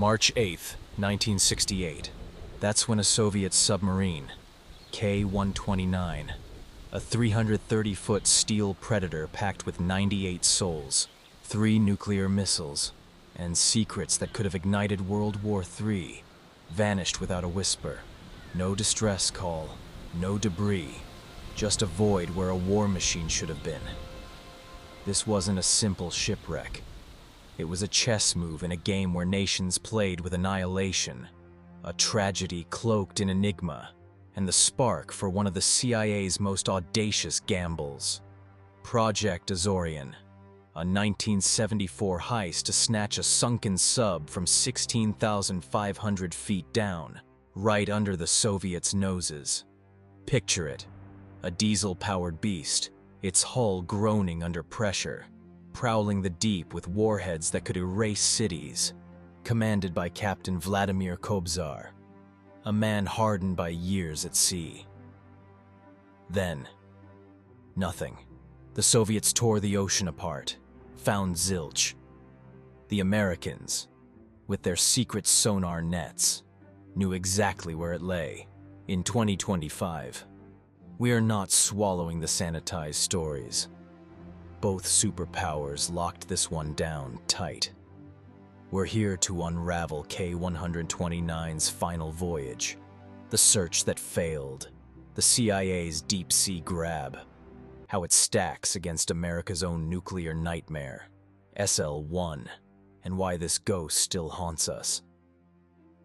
March 8th, 1968. That's when a Soviet submarine, K-129, a 330-foot steel predator packed with 98 souls, 3 nuclear missiles, and secrets that could have ignited World War III, vanished without a whisper. No distress call, no debris, just a void where a war machine should have been. This wasn't a simple shipwreck. It was a chess move in a game where nations played with annihilation, a tragedy cloaked in enigma, and the spark for one of the CIA's most audacious gambles. Project Azorian, a 1974 heist to snatch a sunken sub from 16,500 feet down, right under the Soviets' noses. Picture it, a diesel-powered beast, its hull groaning under pressure, prowling the deep with warheads that could erase cities, commanded by Captain Vladimir Kobzar, a man hardened by years at sea. Then, nothing. The Soviets tore the ocean apart, found zilch. The Americans, with their secret sonar nets, knew exactly where it lay. In 2025, we are not swallowing the sanitized stories. Both superpowers locked this one down tight. We're here to unravel K-129's final voyage, the search that failed, the CIA's deep-sea grab, how it stacks against America's own nuclear nightmare, SL-1, and why this ghost still haunts us.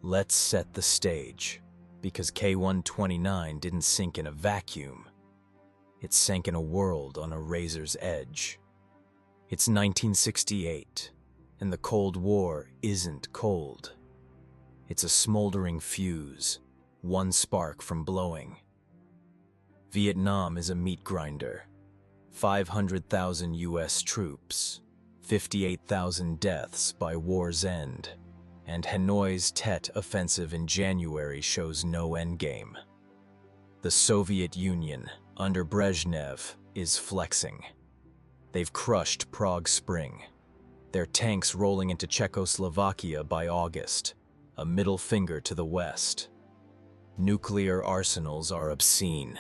Let's set the stage, because K-129 didn't sink in a vacuum. It sank in a world on a razor's edge. It's 1968, and the Cold War isn't cold. It's a smoldering fuse, one spark from blowing. Vietnam is a meat grinder. 500,000 US troops, 58,000 deaths by war's end, and Hanoi's Tet offensive in January shows no endgame. The Soviet Union, under Brezhnev, is flexing. They've crushed Prague Spring, their tanks rolling into Czechoslovakia by August, a middle finger to the West. Nuclear arsenals are obscene.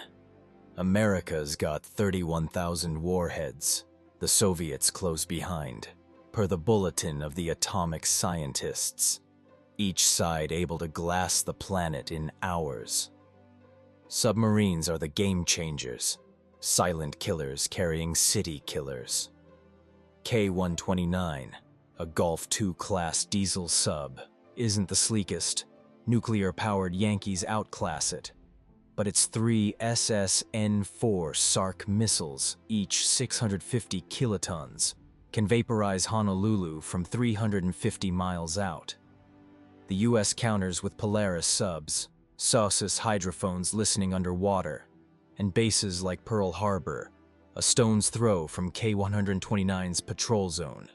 America's got 31,000 warheads, the Soviets close behind, per the bulletin of the atomic scientists, each side able to glass the planet in hours. Submarines are the game changers, silent killers carrying city killers. K-129, a Gulf II class diesel sub, isn't the sleekest. Nuclear-powered Yankees outclass it. But its 3 SSN-4 SARC missiles, each 650 kilotons, can vaporize Honolulu from 350 miles out. The US counters with Polaris subs, Saucis hydrophones listening underwater, and bases like Pearl Harbor, a stone's throw from K-129's patrol zone.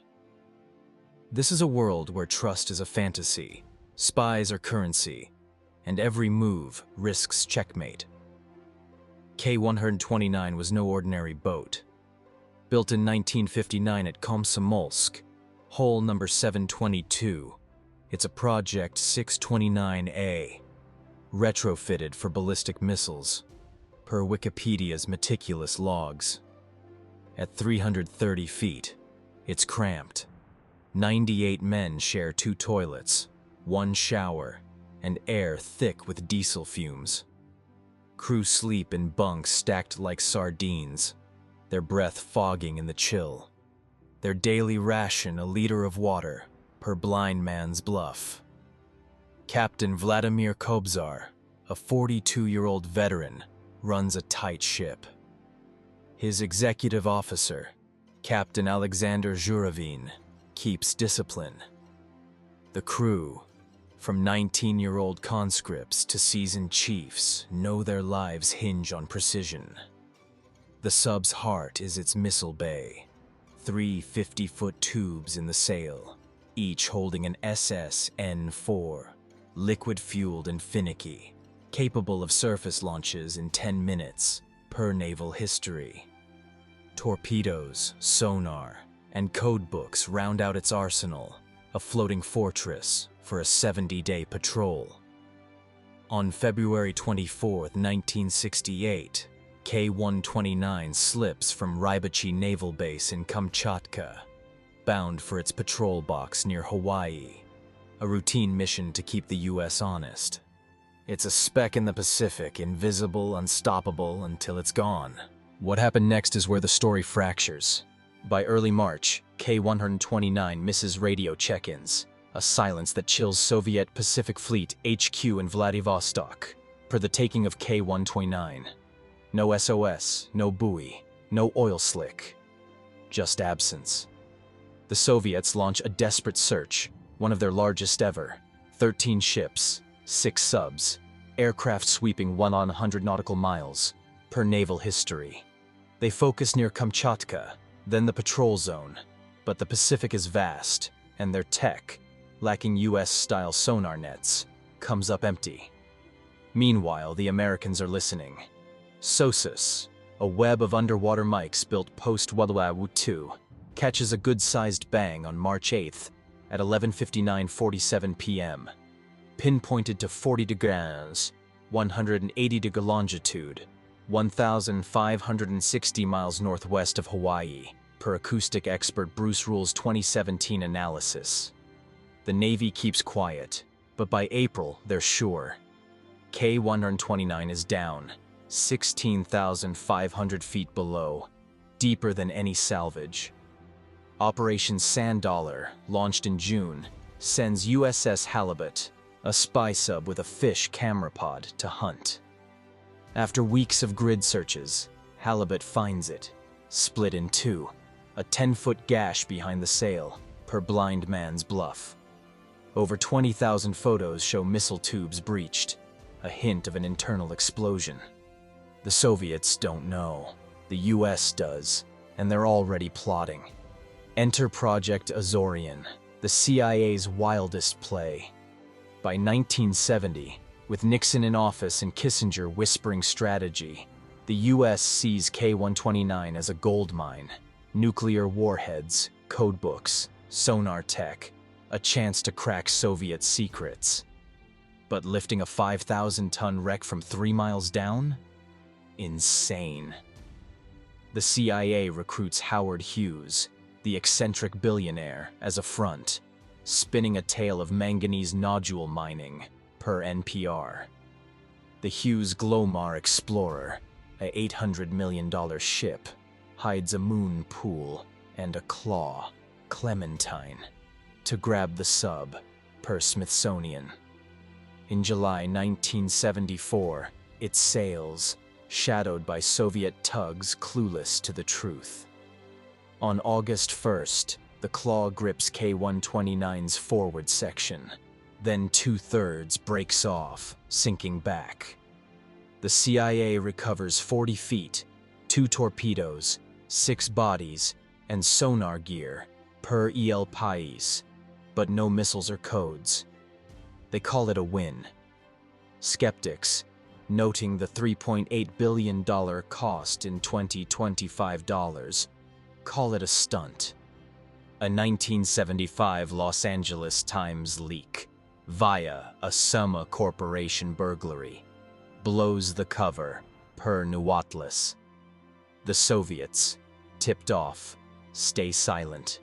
This is a world where trust is a fantasy, spies are currency, and every move risks checkmate. K-129 was no ordinary boat. Built in 1959 at Komsomolsk, hull number 722, it's a Project 629A, retrofitted for ballistic missiles, per Wikipedia's meticulous logs. At 330 feet, it's cramped. 98 men share 2 toilets, 1 shower, and air thick with diesel fumes. Crew sleep in bunks stacked like sardines, their breath fogging in the chill. Their daily ration a liter of water, per blind man's bluff. Captain Vladimir Kobzar, a 42-year-old veteran, runs a tight ship. His executive officer, Captain Alexander Zhuravin, keeps discipline. The crew, from 19-year-old conscripts to seasoned chiefs, know their lives hinge on precision. The sub's heart is its missile bay, 3 50-foot tubes in the sail, each holding an SSN-4, liquid-fueled and finicky, capable of surface launches in 10 minutes, per naval history. Torpedoes, sonar, and code books round out its arsenal, a floating fortress, for a 70-day patrol. On February 24, 1968, K-129 slips from Rybachi Naval Base in Kamchatka, bound for its patrol box near Hawaii, a routine mission to keep the U.S. honest. It's a speck in the Pacific, invisible, unstoppable until it's gone. What happened next is where the story fractures. By early March, K-129 misses radio check-ins, a silence that chills Soviet Pacific Fleet HQ in Vladivostok, per the taking of K-129. No SOS, no buoy, no oil slick, just absence. The Soviets launch a desperate search, one of their largest ever. 13 ships, 6 subs, aircraft sweeping 100 nautical miles, per naval history. They focus near Kamchatka, then the patrol zone, but the Pacific is vast, and their tech, lacking US-style sonar nets, comes up empty. Meanwhile, the Americans are listening. SOSUS, a web of underwater mics built post-World War II, catches a good-sized bang on March 8th at 11:59:47 p.m., pinpointed to 40 degrees, 180 degree longitude, 1,560 miles northwest of Hawaii, per acoustic expert Bruce Rule's 2017 analysis. The Navy keeps quiet, but by April, they're sure. K-129 is down, 16,500 feet below, deeper than any salvage. Operation Sand Dollar, launched in June, sends USS Halibut, a spy sub with a fish camera pod, to hunt. After weeks of grid searches, Halibut finds it, split in two, a 10-foot gash behind the sail, per blind man's bluff. Over 20,000 photos show missile tubes breached, a hint of an internal explosion. The Soviets don't know. The US does, and they're already plotting. Enter Project Azorian, the CIA's wildest play. By 1970, with Nixon in office and Kissinger whispering strategy, the US sees K-129 as a goldmine. Nuclear warheads, codebooks, sonar tech, a chance to crack Soviet secrets. But lifting a 5,000-ton wreck from 3 miles down? Insane. The CIA recruits Howard Hughes, the eccentric billionaire, as a front, spinning a tale of manganese nodule mining, per NPR. The Hughes Glomar Explorer, a $800 million ship, hides a moon pool and a claw, Clementine, to grab the sub, per Smithsonian. In July 1974, it sails, shadowed by Soviet tugs clueless to the truth. On August 1st, the claw grips K-129's forward section, then 2/3 breaks off, sinking back. The CIA recovers 40 feet, 2 torpedoes, 6 bodies, and sonar gear, per El País, but no missiles or codes. They call it a win. Skeptics, noting the $3.8 billion cost in 2025 dollars, call it a stunt. A 1975 Los Angeles Times leak, via a Summa Corporation burglary, blows the cover, per New Atlas. The Soviets, tipped off, stay silent,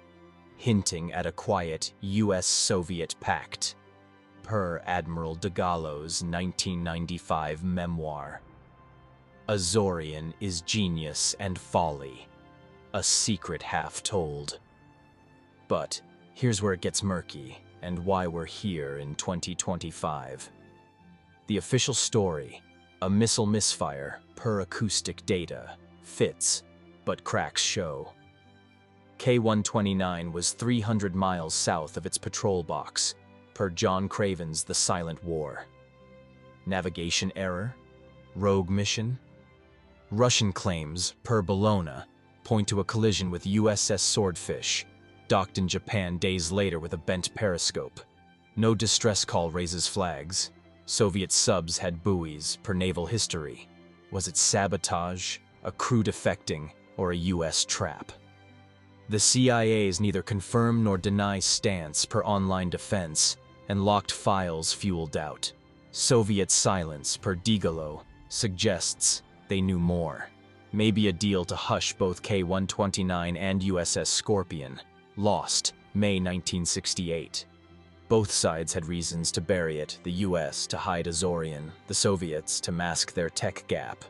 hinting at a quiet US-Soviet pact, per Admiral de Gallo's 1995 memoir. Azorian is genius and folly, a secret half told. But here's where it gets murky, and why we're here in 2025. The official story, a missile misfire, per acoustic data, fits, but cracks show. K-129 was 300 miles south of its patrol box, per John Craven's The Silent War. Navigation error? Rogue mission? Russian claims, per Bologna, point to a collision with USS Swordfish, docked in Japan days later with a bent periscope. No distress call raises flags. Soviet subs had buoys, per naval history. Was it sabotage, a crew defecting, or a US trap? The CIA's neither confirm nor deny stance, per online defense, and locked files fuel doubt. Soviet silence, per Digalo, suggests they knew more. Maybe a deal to hush both K-129 and USS Scorpion. Lost, May 1968. Both sides had reasons to bury it, the US to hide Azorian, the Soviets to mask their tech gap.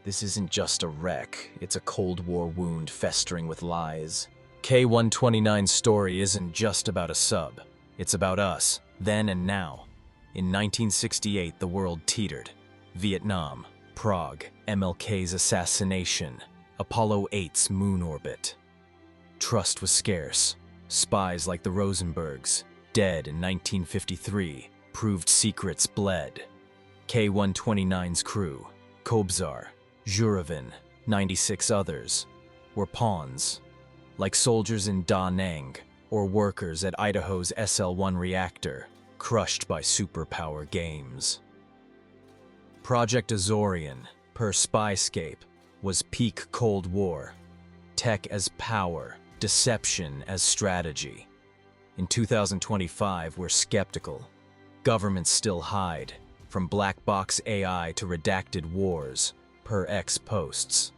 This isn't just a wreck, it's a Cold War wound festering with lies. K-129's story isn't just about a sub, it's about us, then and now. In 1968, the world teetered. Vietnam, Prague, MLK's assassination, Apollo 8's moon orbit. Trust was scarce. Spies like the Rosenbergs, dead in 1953, proved secrets bled. K-129's crew, Kobzar, Zhuravin, 96 others, were pawns, like soldiers in Da Nang or workers at Idaho's SL-1 reactor, crushed by superpower games. Project Azorian, per Spyscape, was peak Cold War. Tech as power, deception as strategy. In 2025, we're skeptical. Governments still hide, from black box AI to redacted wars, per X posts.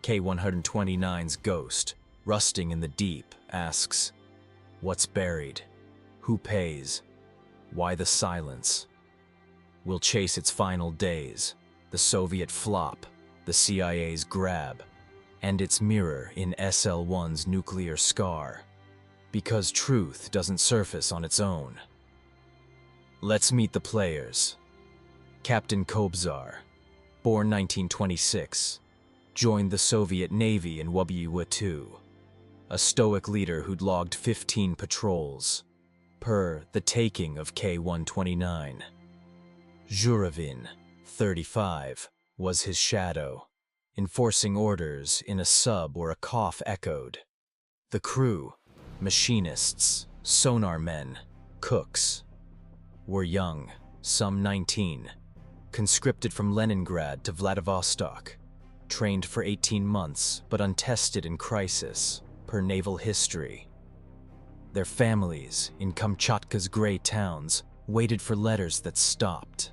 K-129's ghost, rusting in the deep, asks, what's buried? Who pays? Why the silence? We'll chase its final days, the Soviet flop, the CIA's grab, and its mirror in SL-1's nuclear scar. Because truth doesn't surface on its own. Let's meet the players. Captain Kobzar, born 1926, joined the Soviet Navy in WW2, a stoic leader who'd logged 15 patrols, per the taking of K-129. Zhuravin, 35, was his shadow, enforcing orders in a sub where a cough echoed. The crew, machinists, sonar men, cooks, were young, some 19, conscripted from Leningrad to Vladivostok, trained for 18 months but untested in crisis, per naval history. Their families, in Kamchatka's gray towns, waited for letters that stopped.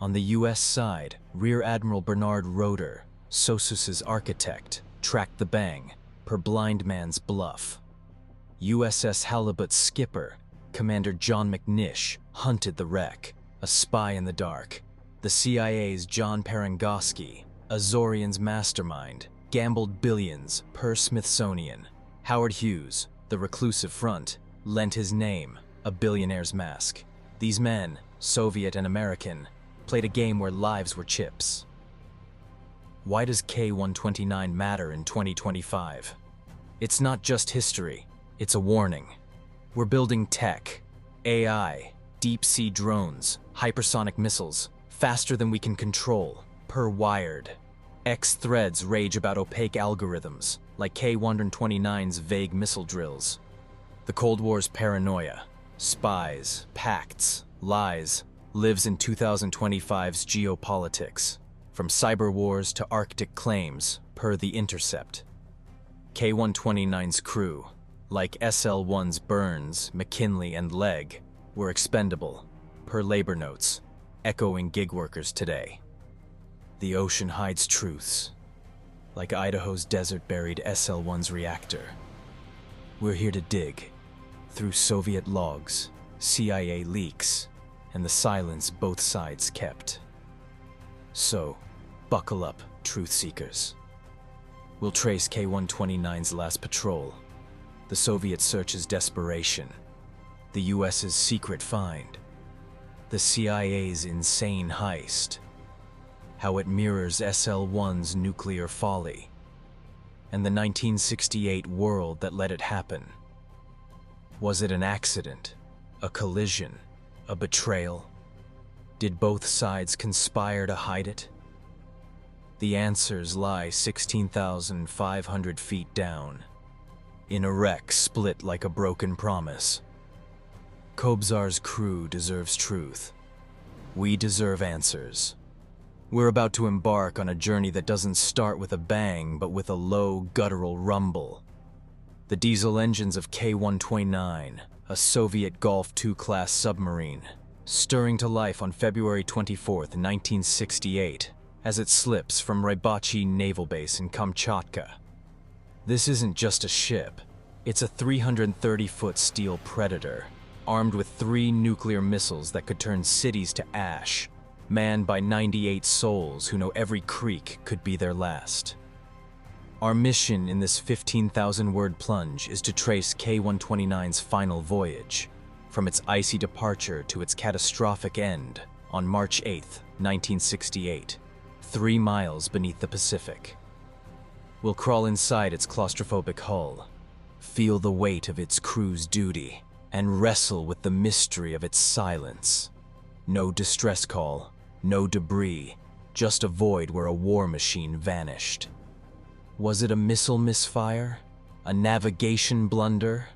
On the US side, Rear Admiral Bernard Roeder, Sosus's architect, tracked the bang, per blind man's bluff. USS Halibut's skipper, Commander John McNish, hunted the wreck, a spy in the dark. The CIA's John Parangoski, Azorian's mastermind, gambled billions, per Smithsonian. Howard Hughes, the reclusive front, lent his name, a billionaire's mask. These men, Soviet and American, played a game where lives were chips. Why does K-129 matter in 2025? It's not just history, it's a warning. We're building tech, AI, deep-sea drones, hypersonic missiles, faster than we can control, per Wired. X-threads rage about opaque algorithms, like K-129's vague missile drills. The Cold War's paranoia, spies, pacts, lies, lives in 2025's geopolitics, from cyber wars to Arctic claims, per The Intercept. K-129's crew, like SL-1's Burns, McKinley, and Legg, were expendable, per labor notes, echoing gig workers today. The ocean hides truths, like Idaho's desert-buried SL-1's reactor. We're here to dig, through Soviet logs, CIA leaks, and the silence both sides kept. So, buckle up, truth seekers. We'll trace K-129's last patrol, the Soviet search's desperation, the US's secret find, the CIA's insane heist, how it mirrors SL-1's nuclear folly, and the 1968 world that let it happen. Was it an accident, a collision, a betrayal? Did both sides conspire to hide it? The answers lie 16,500 feet down, in a wreck split like a broken promise. Kobzar's crew deserves truth. We deserve answers. We're about to embark on a journey that doesn't start with a bang, but with a low, guttural rumble. The diesel engines of K-129, a Soviet Golf II-class submarine, stirring to life on February 24, 1968, as it slips from Rybachi Naval Base in Kamchatka. This isn't just a ship. It's a 330-foot steel predator, armed with 3 nuclear missiles that could turn cities to ash, manned by 98 souls who know every creek could be their last. Our mission in this 15,000-word plunge is to trace K-129's final voyage, from its icy departure to its catastrophic end on March 8, 1968, 3 miles beneath the Pacific. We'll crawl inside its claustrophobic hull, feel the weight of its crew's duty, and wrestle with the mystery of its silence. No distress call, no debris, just a void where a war machine vanished. Was it a missile misfire, a navigation blunder,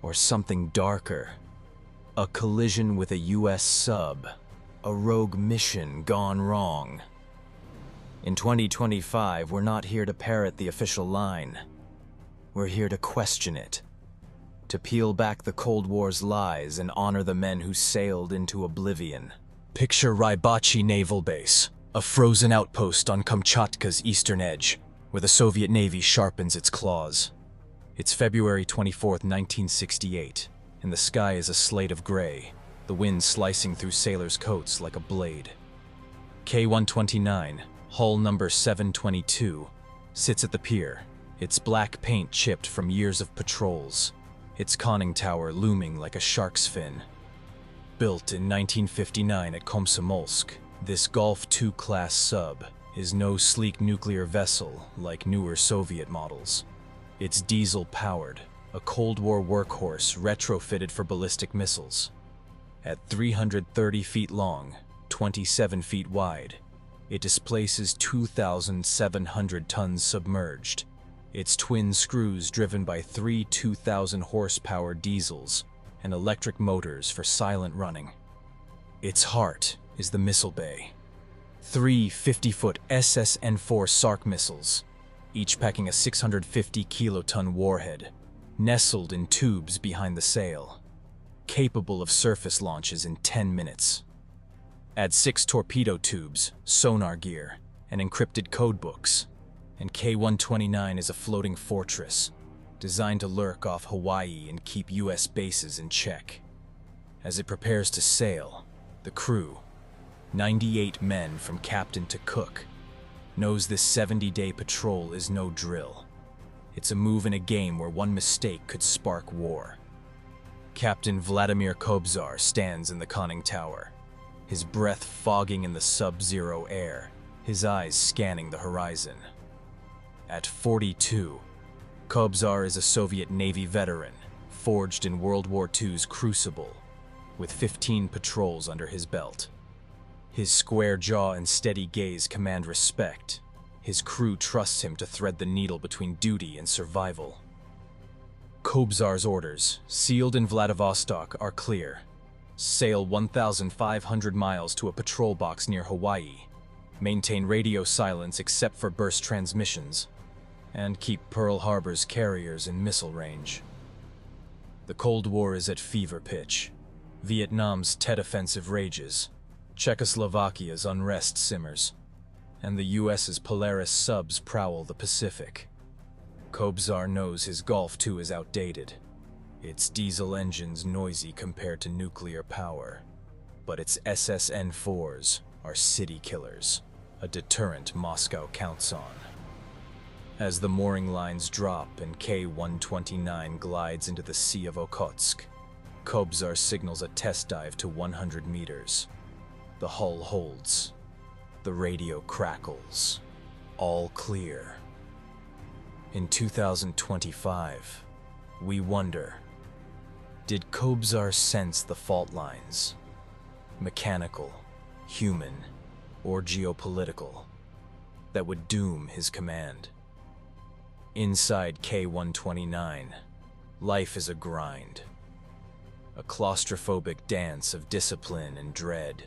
or something darker? A collision with a US sub, a rogue mission gone wrong. In 2025, we're not here to parrot the official line. We're here to question it, to peel back the Cold War's lies and honor the men who sailed into oblivion. Picture Rybachi Naval Base, a frozen outpost on Kamchatka's eastern edge, where the Soviet Navy sharpens its claws. It's February 24, 1968, and the sky is a slate of gray, the wind slicing through sailors' coats like a blade. K-129, hull number 722, sits at the pier, its black paint chipped from years of patrols, its conning tower looming like a shark's fin. Built in 1959 at Komsomolsk, this Golf II-class sub is no sleek nuclear vessel like newer Soviet models. It's diesel-powered, a Cold War workhorse retrofitted for ballistic missiles. At 330 feet long, 27 feet wide, it displaces 2,700 tons submerged, its twin screws driven by 3 2,000-horsepower diesels and electric motors for silent running. Its heart is the missile bay. 3 50-foot SSN-4 SARC missiles, each packing a 650-kiloton warhead, nestled in tubes behind the sail, capable of surface launches in 10 minutes. Add 6 torpedo tubes, sonar gear, and encrypted codebooks, and K-129 is a floating fortress, designed to lurk off Hawaii and keep US bases in check. As it prepares to sail, the crew, 98 men from captain to cook, knows this 70-day patrol is no drill. It's a move in a game where one mistake could spark war. Captain Vladimir Kobzar stands in the conning tower, his breath fogging in the sub-zero air, his eyes scanning the horizon. At 42, Kobzar is a Soviet Navy veteran, forged in World War II's crucible, with 15 patrols under his belt. His square jaw and steady gaze command respect. His crew trusts him to thread the needle between duty and survival. Kobzar's orders, sealed in Vladivostok, are clear. Sail 1,500 miles to a patrol box near Hawaii, maintain radio silence except for burst transmissions, and keep Pearl Harbor's carriers in missile range. The Cold War is at fever pitch. Vietnam's Tet Offensive rages, Czechoslovakia's unrest simmers, and the US's Polaris subs prowl the Pacific. Kobzar knows his Golf II is outdated, its diesel engines noisy compared to nuclear power, but its SSN-4s are city killers, a deterrent Moscow counts on. As the mooring lines drop and K-129 glides into the Sea of Okhotsk, Kobzar signals a test dive to 100 meters. The hull holds. The radio crackles. All clear. In 2025, we wonder, did Kobzar sense the fault lines? Mechanical, human, or geopolitical, that would doom his command? Inside K-129, life is a grind. A claustrophobic dance of discipline and dread.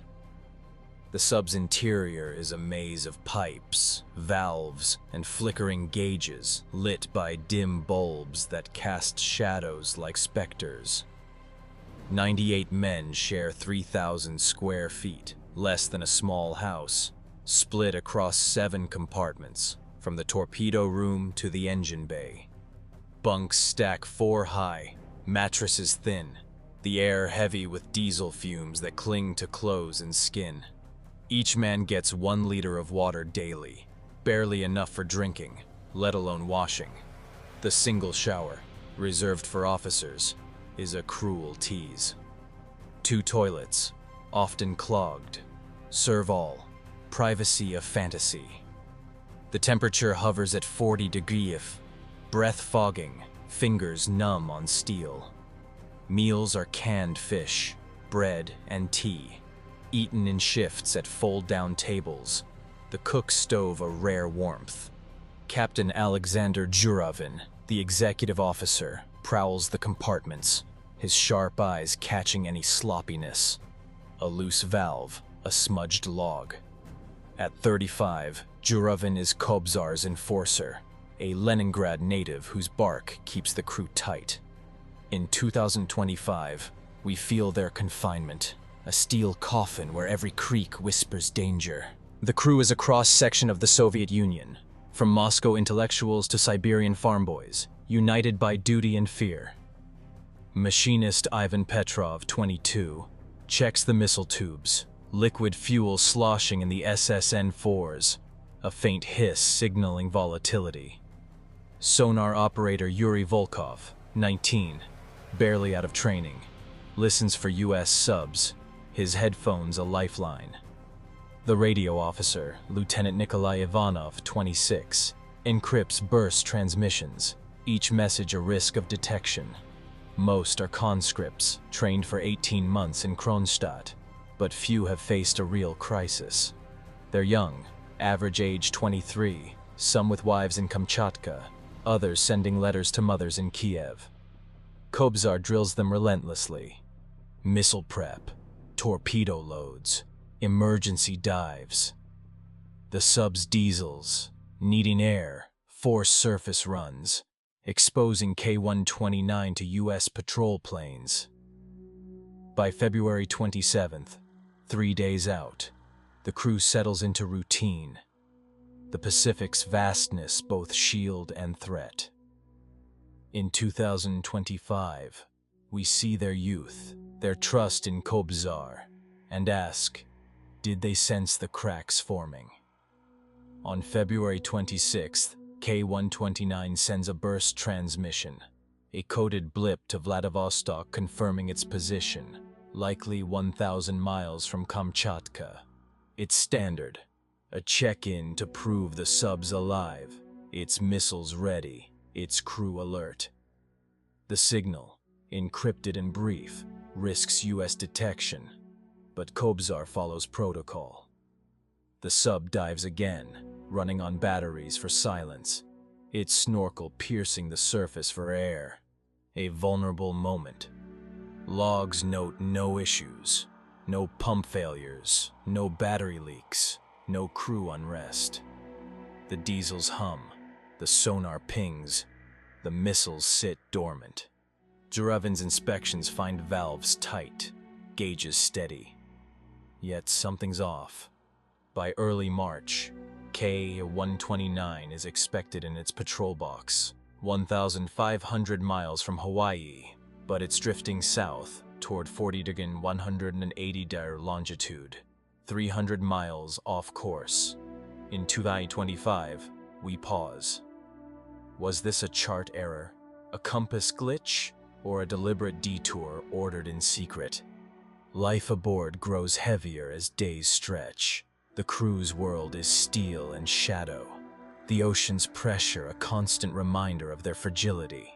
The sub's interior is a maze of pipes, valves, and flickering gauges lit by dim bulbs that cast shadows like specters. 98 men share 3,000 square feet, less than a small house, split across 7 compartments, from the torpedo room to the engine bay. Bunks stack 4 high, mattresses thin, the air heavy with diesel fumes that cling to clothes and skin. Each man gets 1 liter of water daily, barely enough for drinking, let alone washing. The single shower, reserved for officers, is a cruel tease. 2 toilets, often clogged, serve all, privacy a fantasy. The temperature hovers at 40 degrees, breath fogging, fingers numb on steel. Meals are canned fish, bread, and tea, eaten in shifts at fold-down tables, the cook stove a rare warmth. Captain Alexander Juravin, the executive officer, prowls the compartments, his sharp eyes catching any sloppiness. A loose valve, a smudged log. At 35, Juravin is Kobzar's enforcer, a Leningrad native whose bark keeps the crew tight. In 2025, we feel their confinement, a steel coffin where every creak whispers danger. The crew is a cross-section of the Soviet Union, from Moscow intellectuals to Siberian farm boys, united by duty and fear. Machinist Ivan Petrov, 22, checks the missile tubes, liquid fuel sloshing in the SSN-4s, a faint hiss signaling volatility. Sonar operator Yuri Volkov, 19, barely out of training, listens for US subs, his headphones a lifeline. The radio officer, Lieutenant Nikolai Ivanov, 26, encrypts burst transmissions, each message a risk of detection. Most are conscripts, trained for 18 months in Kronstadt, but few have faced a real crisis. They're young, average age 23, some with wives in Kamchatka, others sending letters to mothers in Kiev. Kobzar drills them relentlessly. Missile prep, torpedo loads, emergency dives. The sub's diesels, needing air, force surface runs, exposing K-129 to US patrol planes. By February 27th, 3 days out, the crew settles into routine. The Pacific's vastness both shield and threat. In 2025, we see their youth, their trust in Kobzar, and ask, did they sense the cracks forming? On February 26th, K-129 sends a burst transmission, a coded blip to Vladivostok confirming its position, likely 1,000 miles from Kamchatka. It's standard, a check-in to prove the sub's alive, its missiles ready, its crew alert. The signal, encrypted and brief, risks US detection, but Kobzar follows protocol. The sub dives again, running on batteries for silence, its snorkel piercing the surface for air. A vulnerable moment. Logs note no issues, no pump failures, no battery leaks, no crew unrest. The diesels hum, the sonar pings, the missiles sit dormant. Juravin's inspections find valves tight, gauges steady. Yet something's off. By early March, K-129 is expected in its patrol box, 1,500 miles from Hawaii, but it's drifting south toward 40°180° longitude, 300 miles off course. In 2025, we pause. Was this a chart error, a compass glitch, or a deliberate detour ordered in secret? Life aboard grows heavier as days stretch. The crew's world is steel and shadow. The ocean's pressure a constant reminder of their fragility.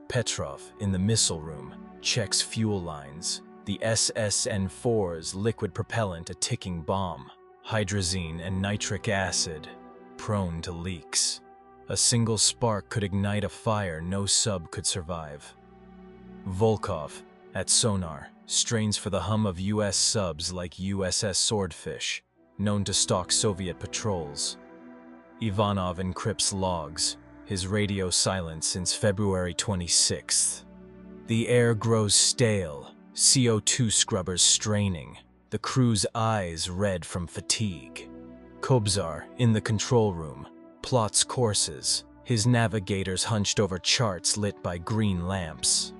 Petrov, in the missile room, checks fuel lines. The SSN-4's liquid propellant a ticking bomb. Hydrazine and nitric acid, prone to leaks. A single spark could ignite a fire no sub could survive. Volkov, at sonar, strains for the hum of US subs like USS Swordfish, known to stalk Soviet patrols. Ivanov encrypts logs, his radio silent since February 26th. The air grows stale, CO2 scrubbers straining, the crew's eyes red from fatigue. Kobzar, in the control room, plots courses, his navigators hunched over charts lit by green lamps.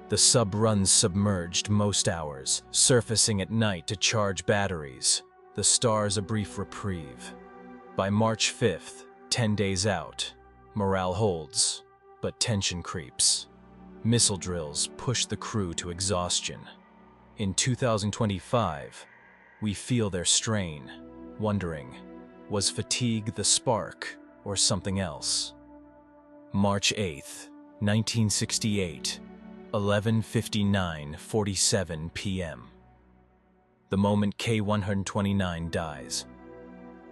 The sub runs submerged most hours, surfacing at night to charge batteries, the stars a brief reprieve. By March 5th, 10 days out, morale holds, but tension creeps. Missile drills push the crew to exhaustion. In 2025, we feel their strain, wondering, was fatigue the spark or something else? March 8th, 1968, 11:59:47 p.m. The moment K-129 dies.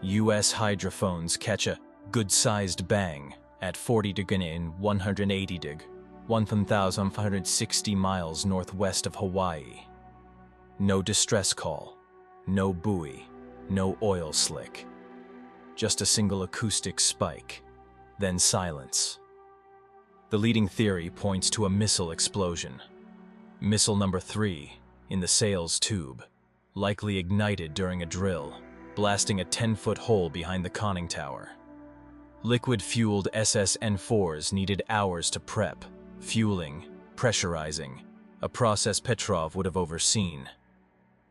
U.S. hydrophones catch a good-sized bang at 40 degrees in 180 deg, 1,560 miles northwest of Hawaii. No distress call, no buoy, no oil slick. Just a single acoustic spike, then silence. The leading theory points to a missile explosion. Missile number 3, in the sails tube, likely ignited during a drill, blasting a 10-foot hole behind the conning tower. Liquid-fueled SSN-4s needed hours to prep, fueling, pressurizing, a process Petrov would have overseen.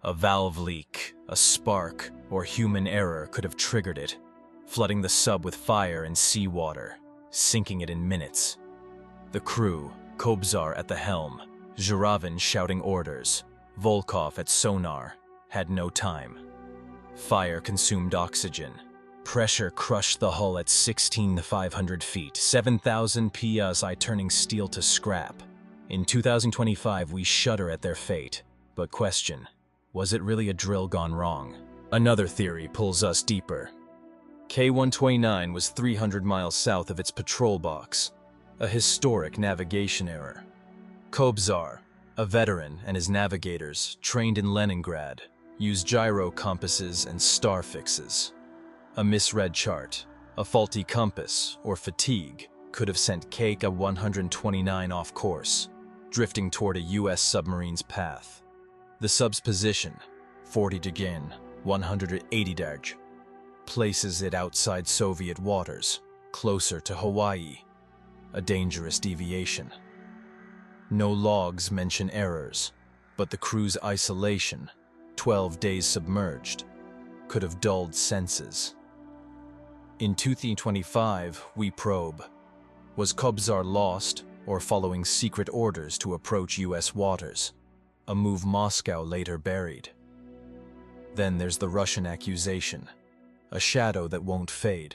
A valve leak, a spark, or human error could have triggered it, flooding the sub with fire and seawater, sinking it in minutes. The crew, Kobzar at the helm, Zhuravin shouting orders, Volkov at sonar, had no time. Fire consumed oxygen. Pressure crushed the hull at 16,500 feet, 7,000 psi turning steel to scrap. In 2025, we shudder at their fate, but question, was it really a drill gone wrong? Another theory pulls us deeper. K-129 was 300 miles south of its patrol box, a historic navigation error. Kobzar, a veteran, and his navigators, trained in Leningrad, used gyro compasses and star fixes. A misread chart, a faulty compass, or fatigue could have sent K-129 off course, drifting toward a U.S. submarine's path. The sub's position, 40 degrees, 180 degrees, places it outside Soviet waters, closer to Hawaii, a dangerous deviation. No logs mention errors, but the crew's isolation, 12 days submerged, could have dulled senses. In 2025, we probe. Was Kobzar lost or following secret orders to approach U.S. waters? A move Moscow later buried. Then there's the Russian accusation, a shadow that won't fade.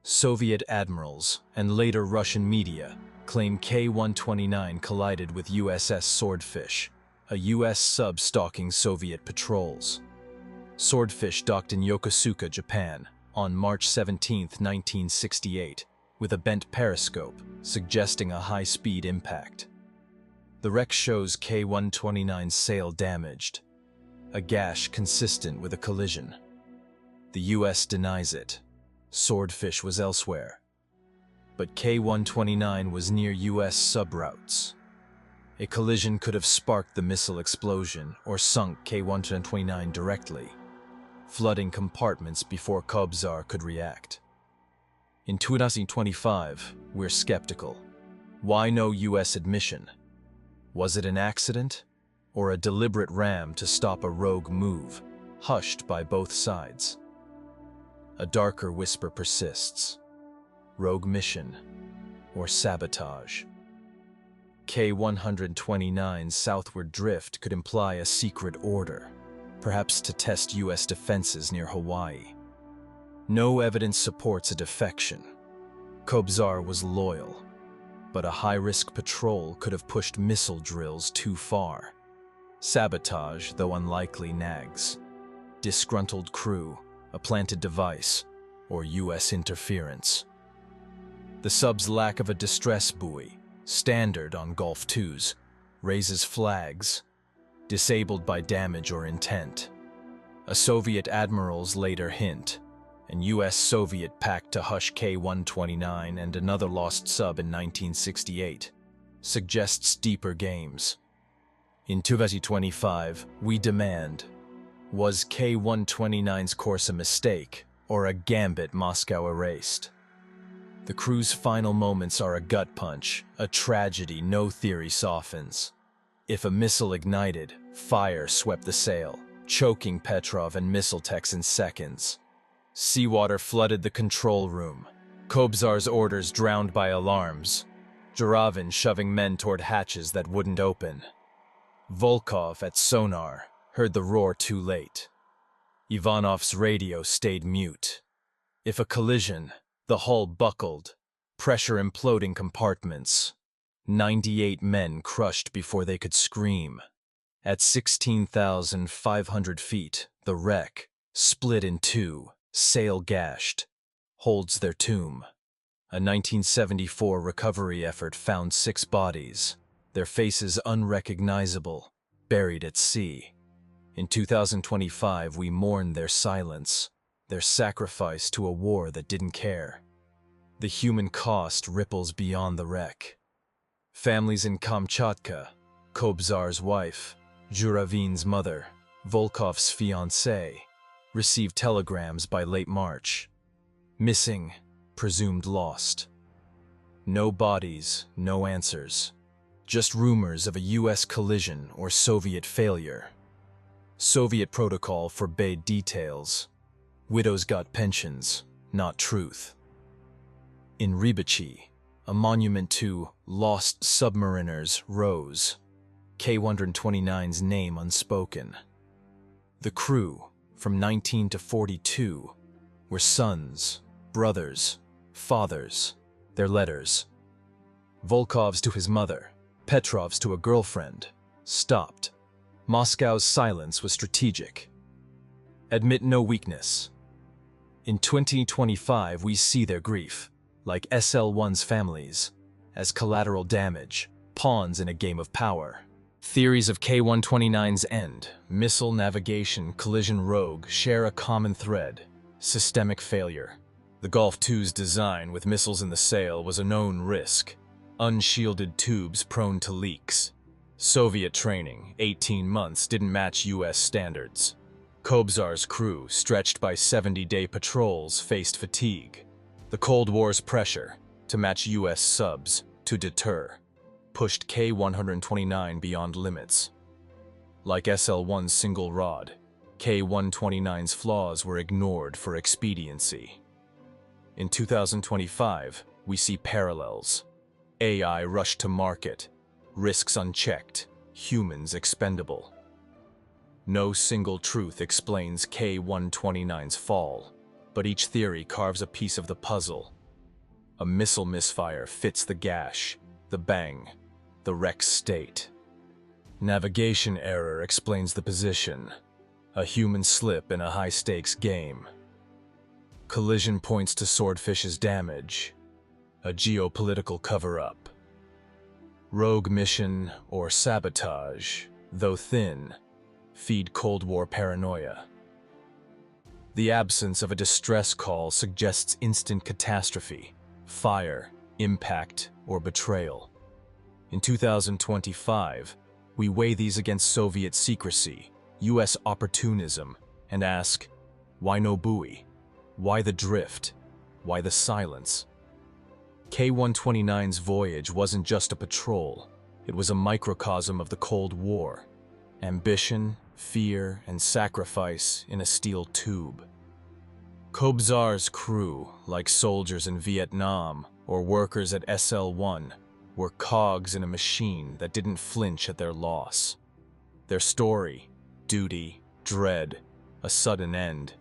Soviet admirals and later Russian media claim K-129 collided with USS Swordfish, a U.S. sub stalking Soviet patrols. Swordfish docked in Yokosuka, Japan, on March 17, 1968, with a bent periscope, suggesting a high-speed impact. The wreck shows K-129's sail damaged, a gash consistent with a collision. The U.S. denies it. Swordfish was elsewhere. But K-129 was near U.S. subroutes. A collision could have sparked the missile explosion or sunk K-129 directly, flooding compartments before Kobzar could react. In 2025, we're skeptical. Why no U.S. admission? Was it an accident or a deliberate ram to stop a rogue move, hushed by both sides? A darker whisper persists. Rogue mission or sabotage? K-129's southward drift could imply a secret order, perhaps to test U.S. defenses near Hawaii. No evidence supports a defection. Kobzar was loyal, but a high-risk patrol could have pushed missile drills too far. Sabotage, though unlikely, nags. Disgruntled crew, a planted device, or U.S. interference. The sub's lack of a distress buoy, standard on Gulf IIs, raises flags, disabled by damage or intent. A Soviet admiral's later hint, and U.S.-Soviet pact to hush K-129 and another lost sub in 1968, suggests deeper games. In 2025, we demand, was K-129's course a mistake or a gambit Moscow erased? The crew's final moments are a gut punch, a tragedy no theory softens. If a missile ignited, fire swept the sail, choking Petrov and missile techs in seconds. Seawater flooded the control room, Kobzar's orders drowned by alarms, Juravin shoving men toward hatches that wouldn't open. Volkov at sonar heard the roar too late. Ivanov's radio stayed mute. If a collision, the hull buckled, pressure imploding compartments. 98 men crushed before they could scream. At 16,500 feet, the wreck, split in two, sail gashed, holds their tomb. A 1974 recovery effort found 6 bodies, their faces unrecognizable, buried at sea. In 2025, we mourn their silence, their sacrifice to a war that didn't care. The human cost ripples beyond the wreck. Families in Kamchatka, Kobzar's wife, Juravin's mother, Volkov's fiancée, received telegrams by late March. Missing, presumed lost. No bodies, no answers. Just rumors of a US collision or Soviet failure. Soviet protocol forbade details. Widows got pensions, not truth. In Rybachi, a monument to lost submariners rose, K-129's name unspoken. The crew, from 19 to 42, were sons, brothers, fathers, their letters. Volkov's to his mother, Petrov's to a girlfriend, stopped. Moscow's silence was strategic. Admit no weakness. In 2025, we see their grief, like SL-1's families, as collateral damage, pawns in a game of power. Theories of K-129's end, missile navigation, collision rogue, share a common thread: systemic failure. The Golf II's design with missiles in the sail was a known risk. Unshielded tubes prone to leaks. Soviet training, 18 months, didn't match US standards. Kobzar's crew, stretched by 70-day patrols, faced fatigue. The Cold War's pressure, to match US subs, to deter, pushed K-129 beyond limits. Like SL-1's single rod, K-129's flaws were ignored for expediency. In 2025, we see parallels. AI rushed to market, risks unchecked, humans expendable. No single truth explains K-129's fall, but each theory carves a piece of the puzzle. A missile misfire fits the gash, the bang, the wreck's state. Navigation error explains the position, a human slip in a high-stakes game. Collision points to Swordfish's damage, a geopolitical cover-up. Rogue mission or sabotage, though thin, feed Cold War paranoia. The absence of a distress call suggests instant catastrophe, fire, impact, or betrayal. In 2025, we weigh these against Soviet secrecy, US opportunism, and ask, why no buoy? Why the drift? Why the silence? K-129's voyage wasn't just a patrol, it was a microcosm of the Cold War. Ambition, fear, and sacrifice in a steel tube. Kobzar's crew, like soldiers in Vietnam or workers at SL-1, were cogs in a machine that didn't flinch at their loss. Their story, duty, dread, a sudden end,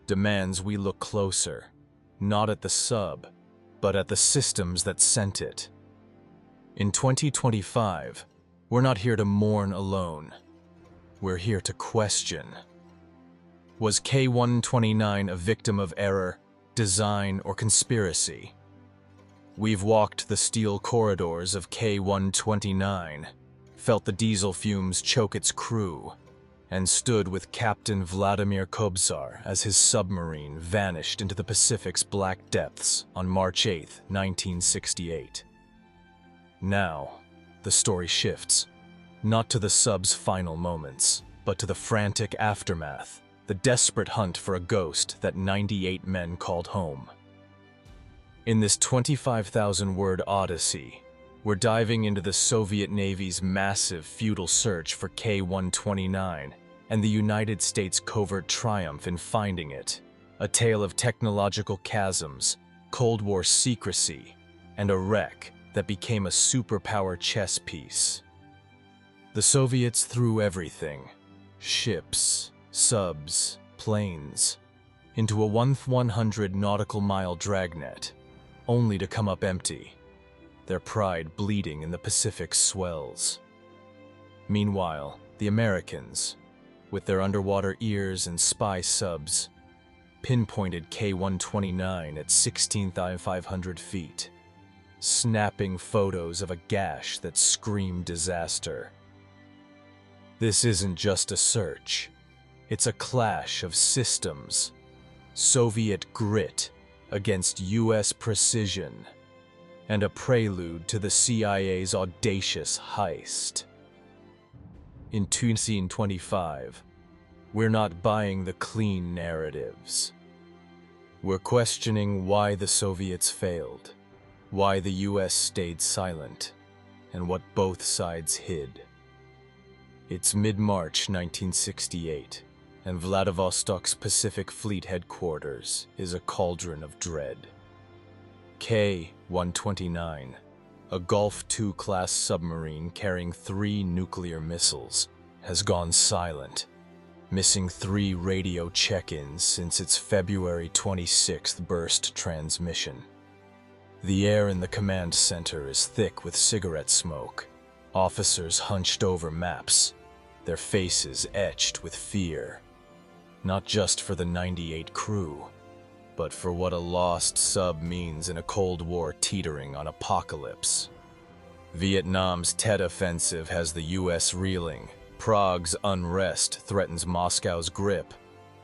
demands we look closer, not at the sub, but at the systems that sent it. In 2025, we're not here to mourn alone. We're here to question. Was K-129 a victim of error, design, or conspiracy? We've walked the steel corridors of K-129, felt the diesel fumes choke its crew, and stood with Captain Vladimir Kobzar as his submarine vanished into the Pacific's black depths on March 8, 1968. Now, the story shifts. Not to the sub's final moments, but to the frantic aftermath, the desperate hunt for a ghost that 98 men called home. In this 25,000-word odyssey, we're diving into the Soviet Navy's massive futile search for K-129 and the United States' covert triumph in finding it. A tale of technological chasms, Cold War secrecy, and a wreck that became a superpower chess piece. The Soviets threw everything, ships, subs, planes, into a 100 nautical mile dragnet, only to come up empty, their pride bleeding in the Pacific swells. Meanwhile, the Americans, with their underwater ears and spy subs, pinpointed K-129 at 16,500 feet, snapping photos of a gash that screamed disaster. This isn't just a search, it's a clash of systems, Soviet grit against US precision, and a prelude to the CIA's audacious heist. In 2025, we're not buying the clean narratives. We're questioning why the Soviets failed, why the US stayed silent, and what both sides hid. It's mid-March 1968, and Vladivostok's Pacific Fleet headquarters is a cauldron of dread. K-129, a Gulf II-class submarine carrying 3 nuclear missiles, has gone silent, missing 3 radio check-ins since its February 26th burst transmission. The air in the command center is thick with cigarette smoke, officers hunched over maps, their faces etched with fear. Not just for the 98 crew, but for what a lost sub means in a Cold War teetering on apocalypse. Vietnam's Tet Offensive has the US reeling, Prague's unrest threatens Moscow's grip,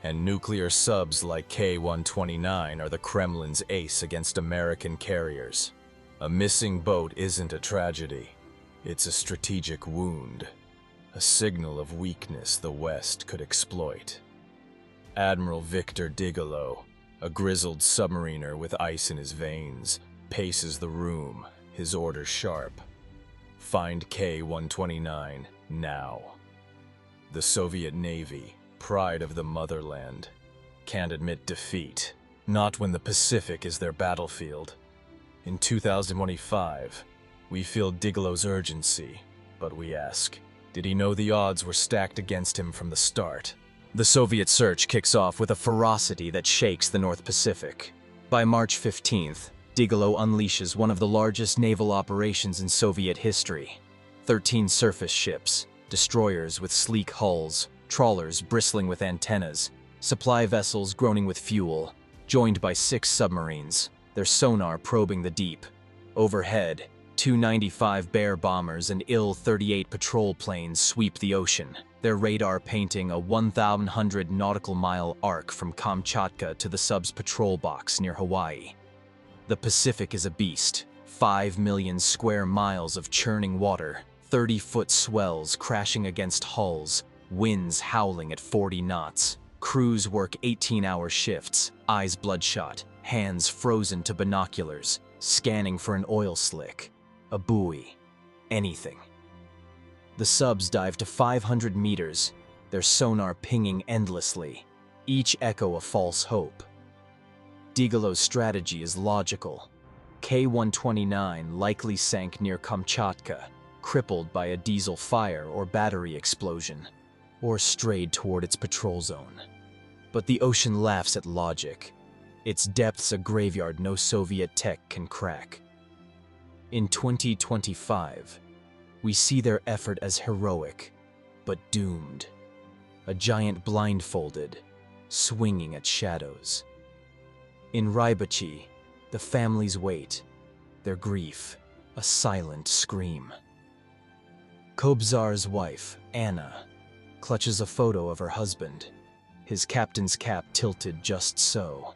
and nuclear subs like K-129 are the Kremlin's ace against American carriers. A missing boat isn't a tragedy, it's a strategic wound, a signal of weakness the West could exploit. Admiral Victor Digallo, a grizzled submariner with ice in his veins, paces the room, his orders sharp. Find K-129 now. The Soviet Navy, pride of the motherland, can't admit defeat, not when the Pacific is their battlefield. In 2025, we feel Digallo's urgency, but we ask, did he know the odds were stacked against him from the start? The Soviet search kicks off with a ferocity that shakes the North Pacific. By March 15th, Digallo unleashes one of the largest naval operations in Soviet history. 13 surface ships, destroyers with sleek hulls, trawlers bristling with antennas, supply vessels groaning with fuel, joined by 6 submarines, their sonar probing the deep. Overhead, 295 Bear bombers and Il-38 patrol planes sweep the ocean, their radar painting a 1,100 nautical mile arc from Kamchatka to the sub's patrol box near Hawaii. The Pacific is a beast, 5 million square miles of churning water, 30-foot swells crashing against hulls, winds howling at 40 knots. Crews work 18-hour shifts, eyes bloodshot, hands frozen to binoculars, scanning for an oil slick, a buoy, anything. The subs dive to 500 meters, their sonar pinging endlessly, each echo a false hope. Digallo's strategy is logical. K-129 likely sank near Kamchatka, crippled by a diesel fire or battery explosion, or strayed toward its patrol zone. But the ocean laughs at logic. Its depths a graveyard no Soviet tech can crack. In 2025, we see their effort as heroic, but doomed. A giant blindfolded, swinging at shadows. In Rybachi, the families wait, their grief a silent scream. Kobzar's wife, Anna, clutches a photo of her husband, his captain's cap tilted just so,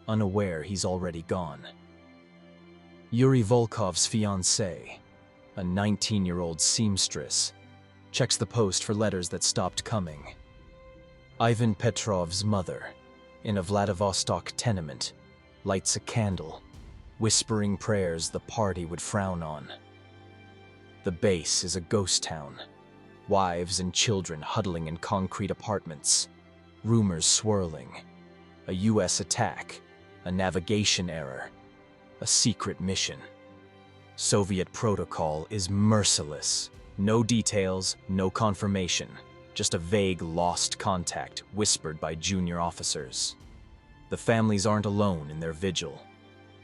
unaware he's already gone. Yuri Volkov's fiancée, a 19-year-old seamstress, checks the post for letters that stopped coming. Ivan Petrov's mother, in a Vladivostok tenement, lights a candle, whispering prayers the party would frown on. The base is a ghost town, wives and children huddling in concrete apartments, rumors swirling, a US attack, a navigation error, a secret mission. Soviet protocol is merciless. No details, no confirmation, just a vague lost contact whispered by junior officers. The families aren't alone in their vigil.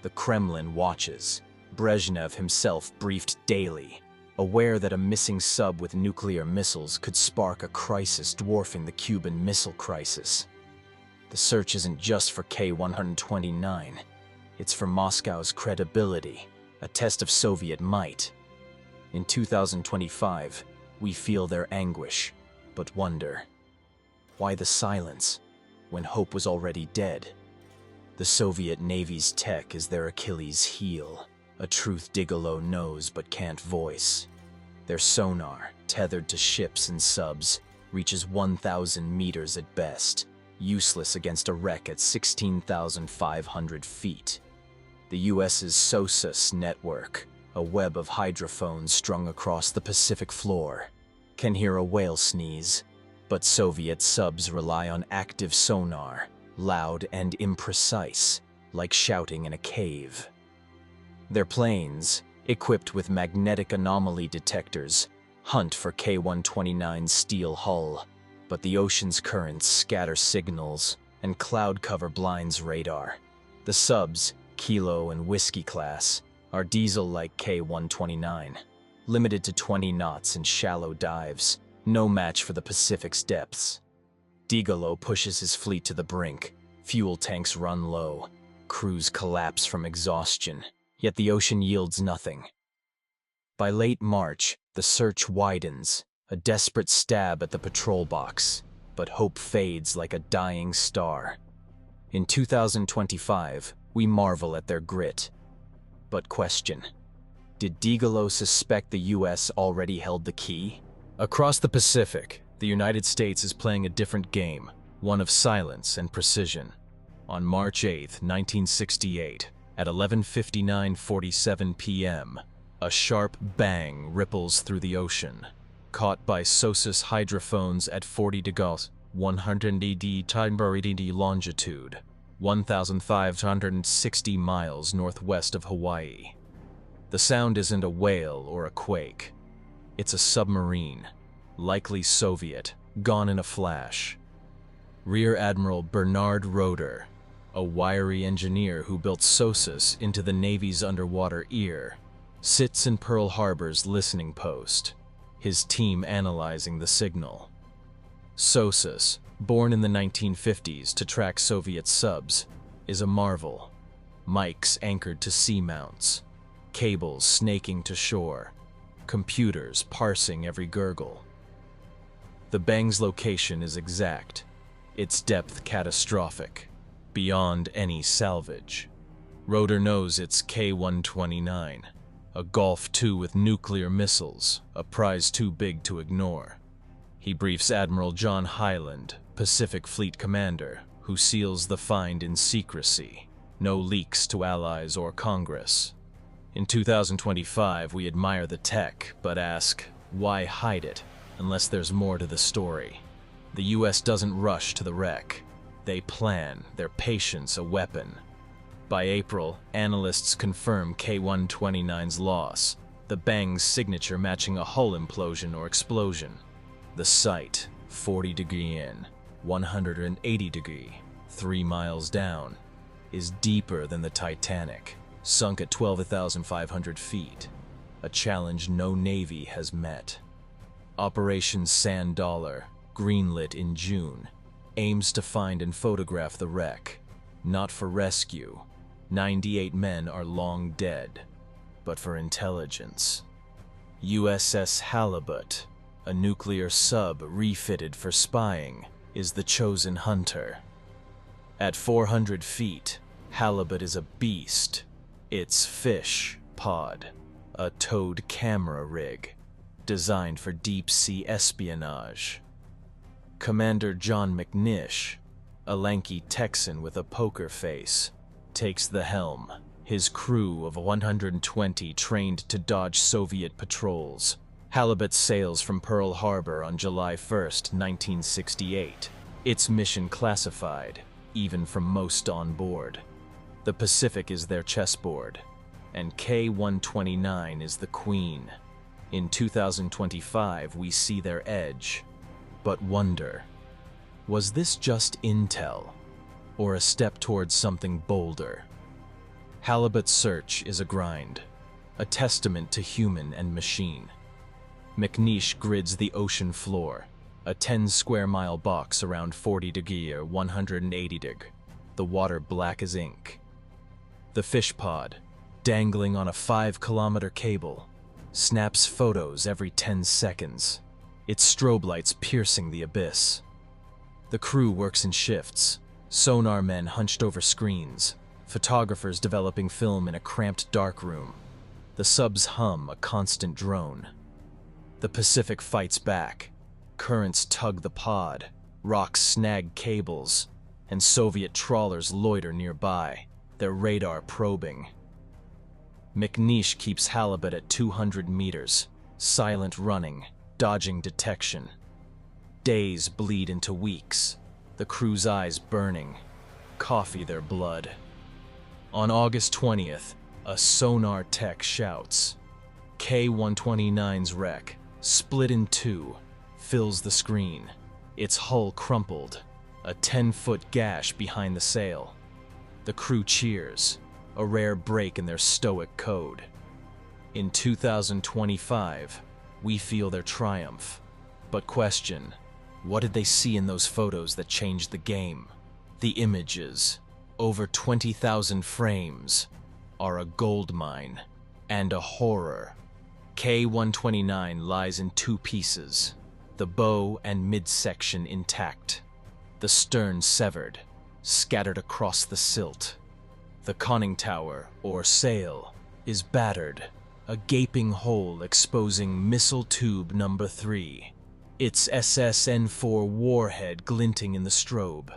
The Kremlin watches, Brezhnev himself briefed daily, aware that a missing sub with nuclear missiles could spark a crisis dwarfing the Cuban Missile Crisis. The search isn't just for K-129, it's for Moscow's credibility, a test of Soviet might. In 2025, we feel their anguish, but wonder, why the silence when hope was already dead? The Soviet Navy's tech is their Achilles heel, a truth Digolo knows but can't voice. Their sonar, tethered to ships and subs, reaches 1,000 meters at best, useless against a wreck at 16,500 feet. The US's SOSUS network, a web of hydrophones strung across the Pacific floor, can hear a whale sneeze, but Soviet subs rely on active sonar, loud and imprecise, like shouting in a cave. Their planes, equipped with magnetic anomaly detectors, hunt for K-129's steel hull, but the ocean's currents scatter signals and cloud cover blinds radar. The subs, Kilo and Whiskey class, are diesel like K-129, limited to 20 knots in shallow dives, no match for the Pacific's depths. Digolo pushes his fleet to the brink, fuel tanks run low, crews collapse from exhaustion, yet the ocean yields nothing. By late March, the search widens, a desperate stab at the patrol box, but hope fades like a dying star. In 2025, we marvel at their grit. But question, did Digolo suspect the US already held the key? Across the Pacific, the United States is playing a different game, one of silence and precision. On March 8, 1968, at 11:59:47 p.m., a sharp bang ripples through the ocean, caught by SOSUS hydrophones at 40 degrees, 180 time longitude, 1,560 miles northwest of Hawaii. The sound isn't a whale or a quake. It's a submarine, likely Soviet, gone in a flash. Rear Admiral Bernard Roeder, a wiry engineer who built SOSUS into the Navy's underwater ear, sits in Pearl Harbor's listening post, his team analyzing the signal. SOSUS, born in the 1950s to track Soviet subs, is a marvel. Mics anchored to seamounts, cables snaking to shore, computers parsing every gurgle. The bang's location is exact, its depth catastrophic, beyond any salvage. Roeder knows it's K-129, a Golf II with nuclear missiles, a prize too big to ignore. He briefs Admiral John Hyland, Pacific Fleet Commander, who seals the find in secrecy. No leaks to allies or Congress. In 2025, we admire the tech, but ask, why hide it, unless there's more to the story? The US doesn't rush to the wreck. They plan, their patience a weapon. By April, analysts confirm K-129's loss, the bang's signature matching a hull implosion or explosion. The site, 40 degree in, 180 degree, 3 miles down, is deeper than the Titanic, sunk at 12,500 feet, a challenge no Navy has met. Operation Sand Dollar, greenlit in June, aims to find and photograph the wreck, not for rescue. 98 men are long dead, but for intelligence. USS Halibut, a nuclear sub refitted for spying, is the chosen hunter. At 400 feet, Halibut is a beast. Its fish pod, a towed camera rig. designed for deep-sea espionage. Commander John McNish, a lanky Texan with a poker face, takes the helm, his crew of 120 trained to dodge Soviet patrols. Halibut sails from Pearl Harbor on July 1st, 1968, its mission classified, even from most on board. The Pacific is their chessboard, and K-129 is the queen. In 2025, we see their edge, but wonder, was this just intel, or a step towards something bolder? Halibut's search is a grind, a testament to human and machine. McNish grids the ocean floor, a 10-square-mile box around 40 deg or 180 deg, the water black as ink. The fish pod, dangling on a 5-kilometer cable, snaps photos every 10 seconds, its strobe lights piercing the abyss. The crew works in shifts, sonar men hunched over screens, photographers developing film in a cramped darkroom. The subs hum a constant drone. The Pacific fights back. Currents tug the pod, rocks snag cables, and Soviet trawlers loiter nearby, their radar probing. McNish keeps Halibut at 200 meters, silent running, dodging detection. Days bleed into weeks, the crew's eyes burning, coffee their blood. On August 20th, a sonar tech shouts. K-129's wreck, split in two, fills the screen, its hull crumpled, a 10-foot gash behind the sail. The crew cheers, a rare break in their stoic code. In 2025, we feel their triumph, but question, what did they see in those photos that changed the game? The images, over 20,000 frames, are a goldmine and a horror. K-129 lies in two pieces, the bow and midsection intact, the stern severed, scattered across the silt. The conning tower, or sail, is battered, a gaping hole exposing missile tube number 3, its SSN-4 warhead glinting in the strobe.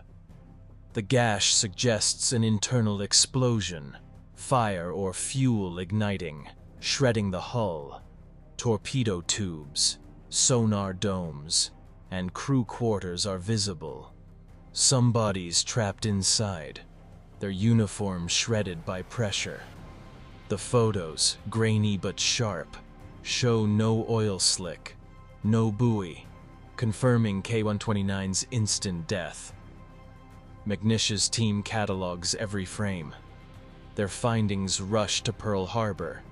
The gash suggests an internal explosion, fire or fuel igniting, shredding the hull. Torpedo tubes, sonar domes, and crew quarters are visible. Some bodies trapped inside, their uniforms shredded by pressure. The photos, grainy but sharp, show no oil slick, no buoy, confirming K-129's instant death. McNish's team catalogs every frame. Their findings rush to Pearl Harbor,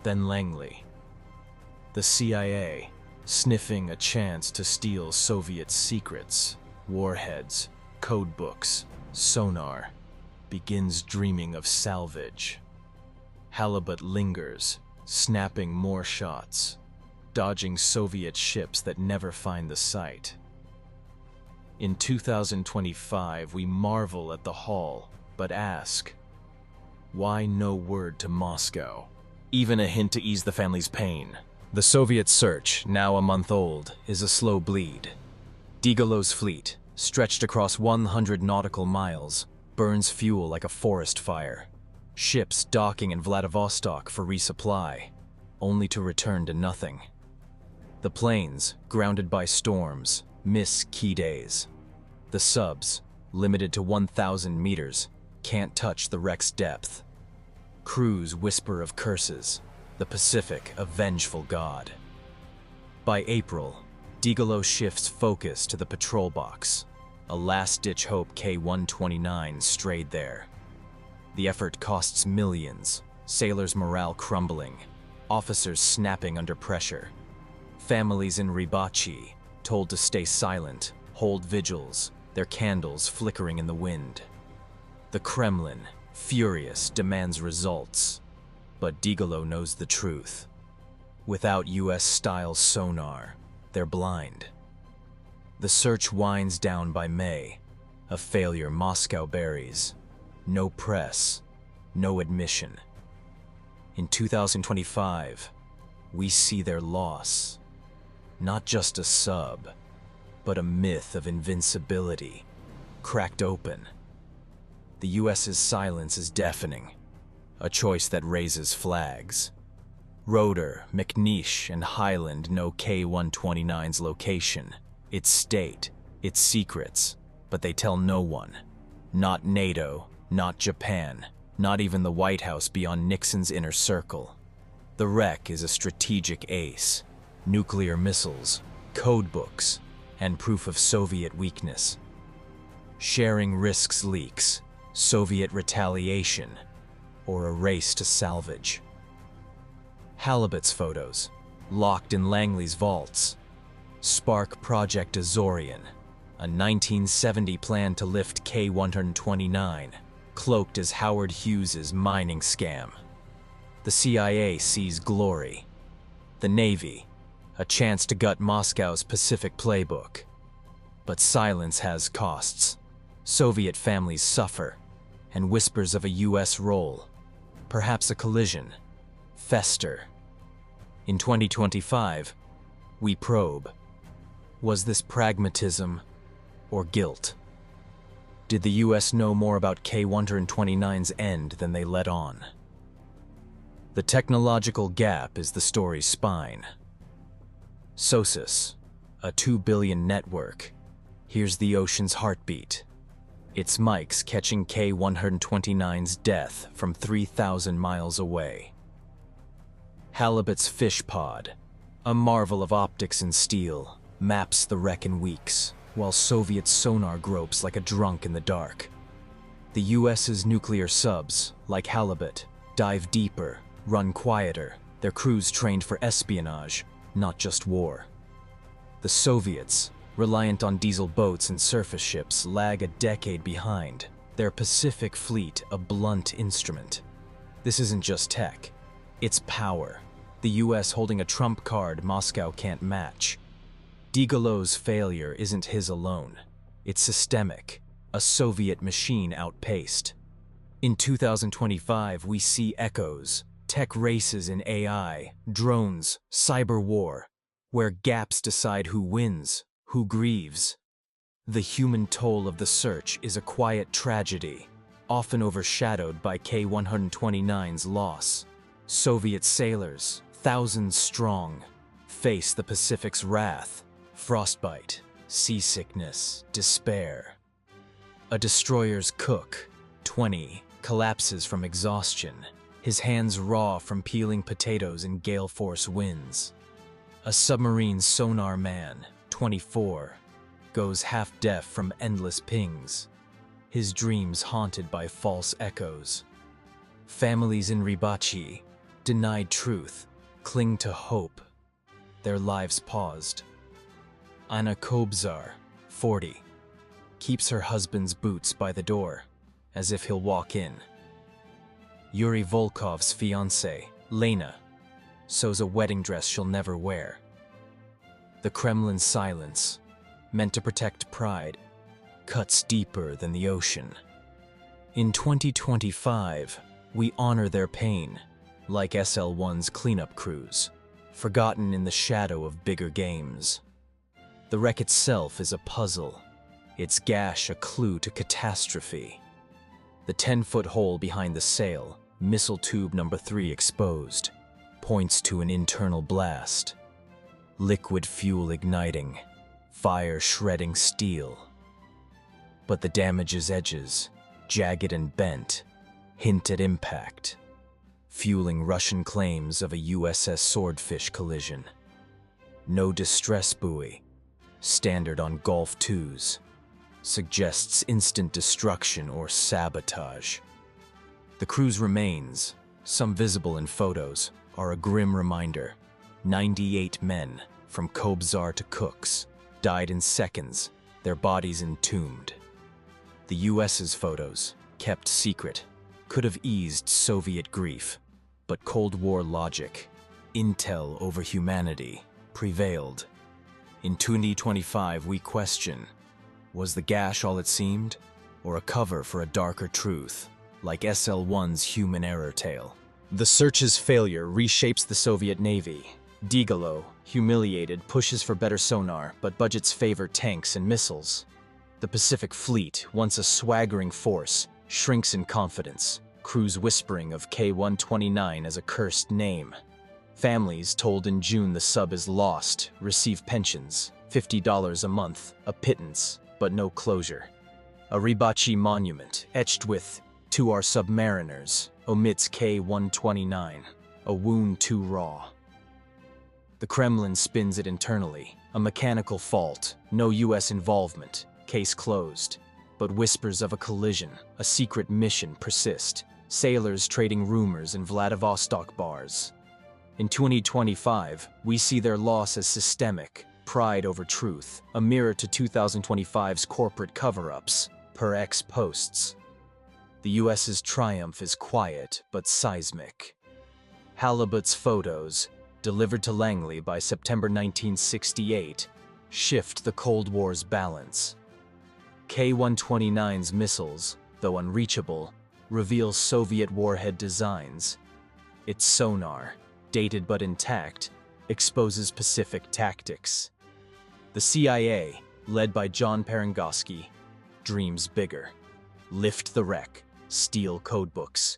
then Langley. The CIA, sniffing a chance to steal Soviet secrets, warheads, codebooks, sonar, begins dreaming of salvage. Halibut lingers, snapping more shots, dodging Soviet ships that never find the site. In 2025, we marvel at the haul, but ask, why no word to Moscow? Even a hint to ease the family's pain. The Soviet search, now a month old, is a slow bleed. Digolow's fleet, stretched across 100 nautical miles, burns fuel like a forest fire. Ships docking in Vladivostok for resupply, only to return to nothing. The planes, grounded by storms, miss key days. The subs, limited to 1,000 meters, can't touch the wreck's depth. Crews whisper of curses, the Pacific a vengeful god. By April, Digolow shifts focus to the patrol box. A last-ditch hope K-129 strayed there. The effort costs millions, sailors' morale crumbling, officers snapping under pressure. Families in Ribachi, told to stay silent, hold vigils, their candles flickering in the wind. The Kremlin, furious, demands results. But Digolow knows the truth. Without US-style sonar, they're blind. The search winds down by May. A failure Moscow buries. No press, no admission. In 2025, we see their loss, Not just a sub, but a myth of invincibility, cracked open. The US's silence is deafening, a choice that raises flags. Rotor, McNeish, and Highland know K-129's location, its state, its secrets, but they tell no one. Not NATO, not Japan, not even the White House beyond Nixon's inner circle. The wreck is a strategic ace, nuclear missiles, code books, and proof of Soviet weakness. Sharing risks leaks, Soviet retaliation, or a race to salvage. Halibut's photos, locked in Langley's vaults. Spark Project Azorian, a 1970 plan to lift K-129, cloaked as Howard Hughes's mining scam. The CIA sees glory. The Navy, a chance to gut Moscow's Pacific playbook. But silence has costs. Soviet families suffer, and whispers of a US role, perhaps a collision, fester. In 2025, we probe. Was this pragmatism or guilt? Did the US know more about K-129's end than they let on? The technological gap is the story's spine. SOSUS, a 2 billion network, hears the ocean's heartbeat. Its mics catching K-129's death from 3,000 miles away. Halibut's fish pod, a marvel of optics and steel, maps the wreck in weeks, while Soviet sonar gropes like a drunk in the dark. The US's nuclear subs, like Halibut, dive deeper, run quieter, their crews trained for espionage, not just war. The Soviets, reliant on diesel boats and surface ships, lag a decade behind, their Pacific fleet a blunt instrument. This isn't just tech, it's power. The US holding a trump card Moscow can't match. Degallo's failure isn't his alone. It's systemic, a Soviet machine outpaced. In 2025, we see echoes, tech races in AI, drones, cyber war, where gaps decide who wins, who grieves. The human toll of the search is a quiet tragedy, often overshadowed by K-129's loss. Soviet sailors, thousands strong, face the Pacific's wrath, frostbite, seasickness, despair. A destroyer's cook, 20, collapses from exhaustion, his hands raw from peeling potatoes in gale force winds. A submarine sonar man, 24, goes half-deaf from endless pings, his dreams haunted by false echoes. Families in Ribachi, denied truth, cling to hope, their lives paused. Anna Kobzar, 40, keeps her husband's boots by the door, as if he'll walk in. Yuri Volkov's fiancée, Lena, sews a wedding dress she'll never wear. The Kremlin's silence, meant to protect pride, cuts deeper than the ocean. In 2025, we honor their pain, like SL-1's cleanup crews, forgotten in the shadow of bigger games. The wreck itself is a puzzle, its gash a clue to catastrophe. The 10-foot hole behind the sail, missile tube number 3 exposed, points to an internal blast. Liquid fuel igniting, fire shredding steel. But the damage's edges, jagged and bent, hint at impact, fueling Russian claims of a USS Swordfish collision. No distress buoy, standard on Gulf IIs, suggests instant destruction or sabotage. The crew's remains, some visible in photos, are a grim reminder. 98 men, from Kobzar to Cooks, died in seconds, their bodies entombed. The US's photos, kept secret, could have eased Soviet grief, but Cold War logic, intel over humanity, prevailed. In 2025, we question, was the gash all it seemed, or a cover for a darker truth, like SL-1's human error tale? The search's failure reshapes the Soviet Navy, Digalo, humiliated, pushes for better sonar, but budgets favor tanks and missiles. The Pacific Fleet, once a swaggering force, shrinks in confidence, crews whispering of K-129 as a cursed name. Families told in June the sub is lost receive pensions, $50 a month, a pittance, but no closure. A Ribachi monument, etched with, "To our submariners," omits K-129, a wound too raw. The Kremlin spins it internally, a mechanical fault, no US involvement, case closed. But whispers of a collision, a secret mission persist, sailors trading rumors in Vladivostok bars. In 2025, we see their loss as systemic, pride over truth, a mirror to 2025's corporate cover-ups, per ex posts. The US's triumph is quiet but seismic. Halibut's photos, delivered to Langley by September 1968, shift the Cold War's balance. K-129's missiles, though unreachable, reveal Soviet warhead designs. Its sonar, dated but intact, exposes Pacific tactics. The CIA, led by John Parangosky, dreams bigger. Lift the wreck, steal codebooks,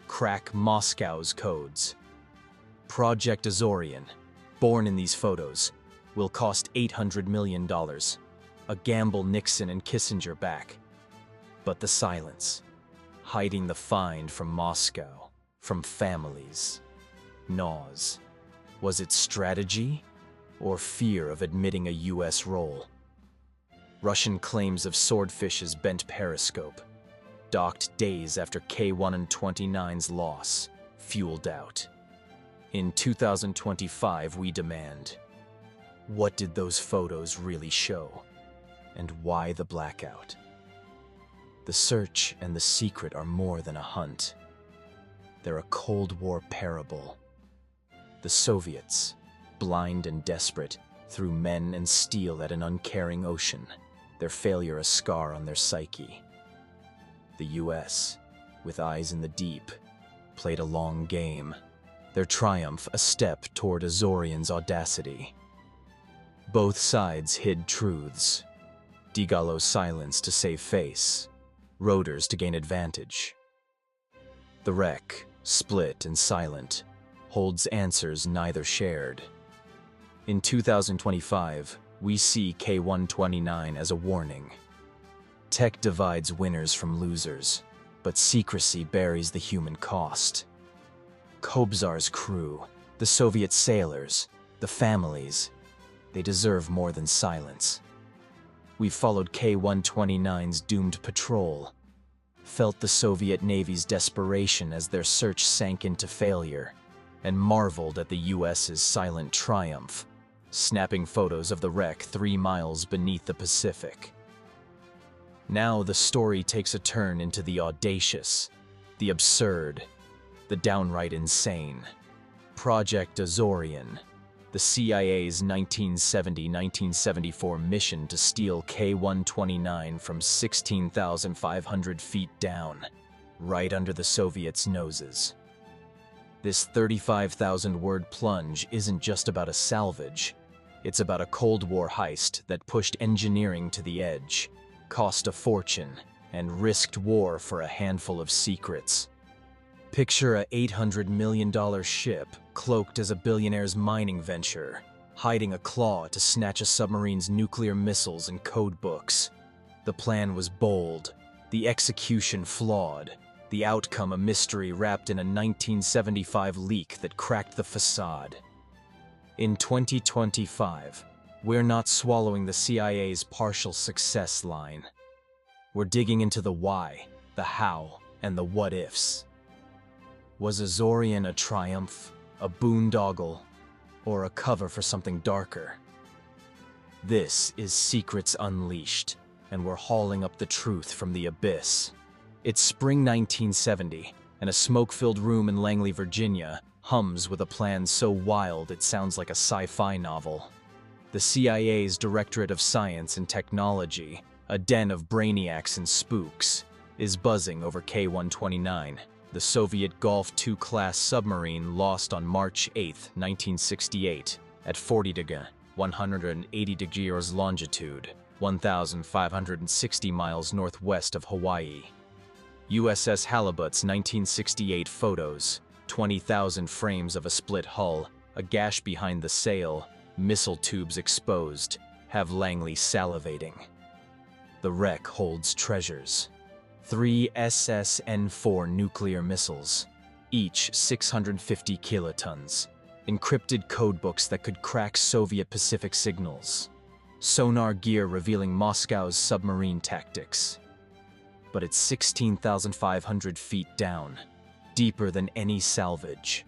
crack Moscow's codes. Project Azorian, born in these photos, will cost $800 million, a gamble Nixon and Kissinger back. But the silence, hiding the find from Moscow, from families, gnaws. Was it strategy or fear of admitting a US role? Russian claims of Swordfish's bent periscope, docked days after K-129's loss, fuel doubt. In 2025, we demand, what did those photos really show? And why the blackout? The search and the secret are more than a hunt. They're a Cold War parable. The Soviets, blind and desperate, threw men and steel at an uncaring ocean, their failure a scar on their psyche. The US, with eyes in the deep, played a long game, their triumph a step toward Azorian's audacity. Both sides hid truths. Digalo's silence to save face, Rotor's to gain advantage. The wreck, split and silent, holds answers neither shared. In 2025, we see K-129 as a warning. Tech divides winners from losers, but secrecy buries the human cost. Kobzar's crew, the Soviet sailors, the families, they deserve more than silence. We've followed K-129's doomed patrol, felt the Soviet Navy's desperation as their search sank into failure, and marveled at the US's silent triumph, snapping photos of the wreck 3 miles beneath the Pacific. Now the story takes a turn into the audacious, the absurd, the downright insane. Project Azorian, the CIA's 1970-1974 mission to steal K-129 from 16,500 feet down, right under the Soviets' noses. This 35,000-word plunge isn't just about a salvage. It's about a Cold War heist that pushed engineering to the edge, cost a fortune, and risked war for a handful of secrets. Picture a $800 million ship cloaked as a billionaire's mining venture, hiding a claw to snatch a submarine's nuclear missiles and code books. The plan was bold, the execution flawed, the outcome a mystery wrapped in a 1975 leak that cracked the facade. In 2025, we're not swallowing the CIA's partial success line. We're digging into the why, the how, and the what-ifs. Was Azorian a triumph, a boondoggle, or a cover for something darker? This is Secrets Unleashed, and we're hauling up the truth from the abyss. It's spring 1970, and a smoke-filled room in Langley, Virginia, hums with a plan so wild it sounds like a sci-fi novel. The CIA's Directorate of Science and Technology, a den of brainiacs and spooks, is buzzing over K-129, The Soviet Golf II class submarine lost on March 8, 1968, at 180 degrees longitude, 1,560 miles northwest of Hawaii. USS Halibut's 1968 photos, 20,000 frames of a split hull, a gash behind the sail, missile tubes exposed, have Langley salivating. The wreck holds treasures. 3 SSN-4 nuclear missiles, each 650 kilotons, encrypted codebooks that could crack Soviet Pacific signals, sonar gear revealing Moscow's submarine tactics. But it's 16,500 feet down, deeper than any salvage.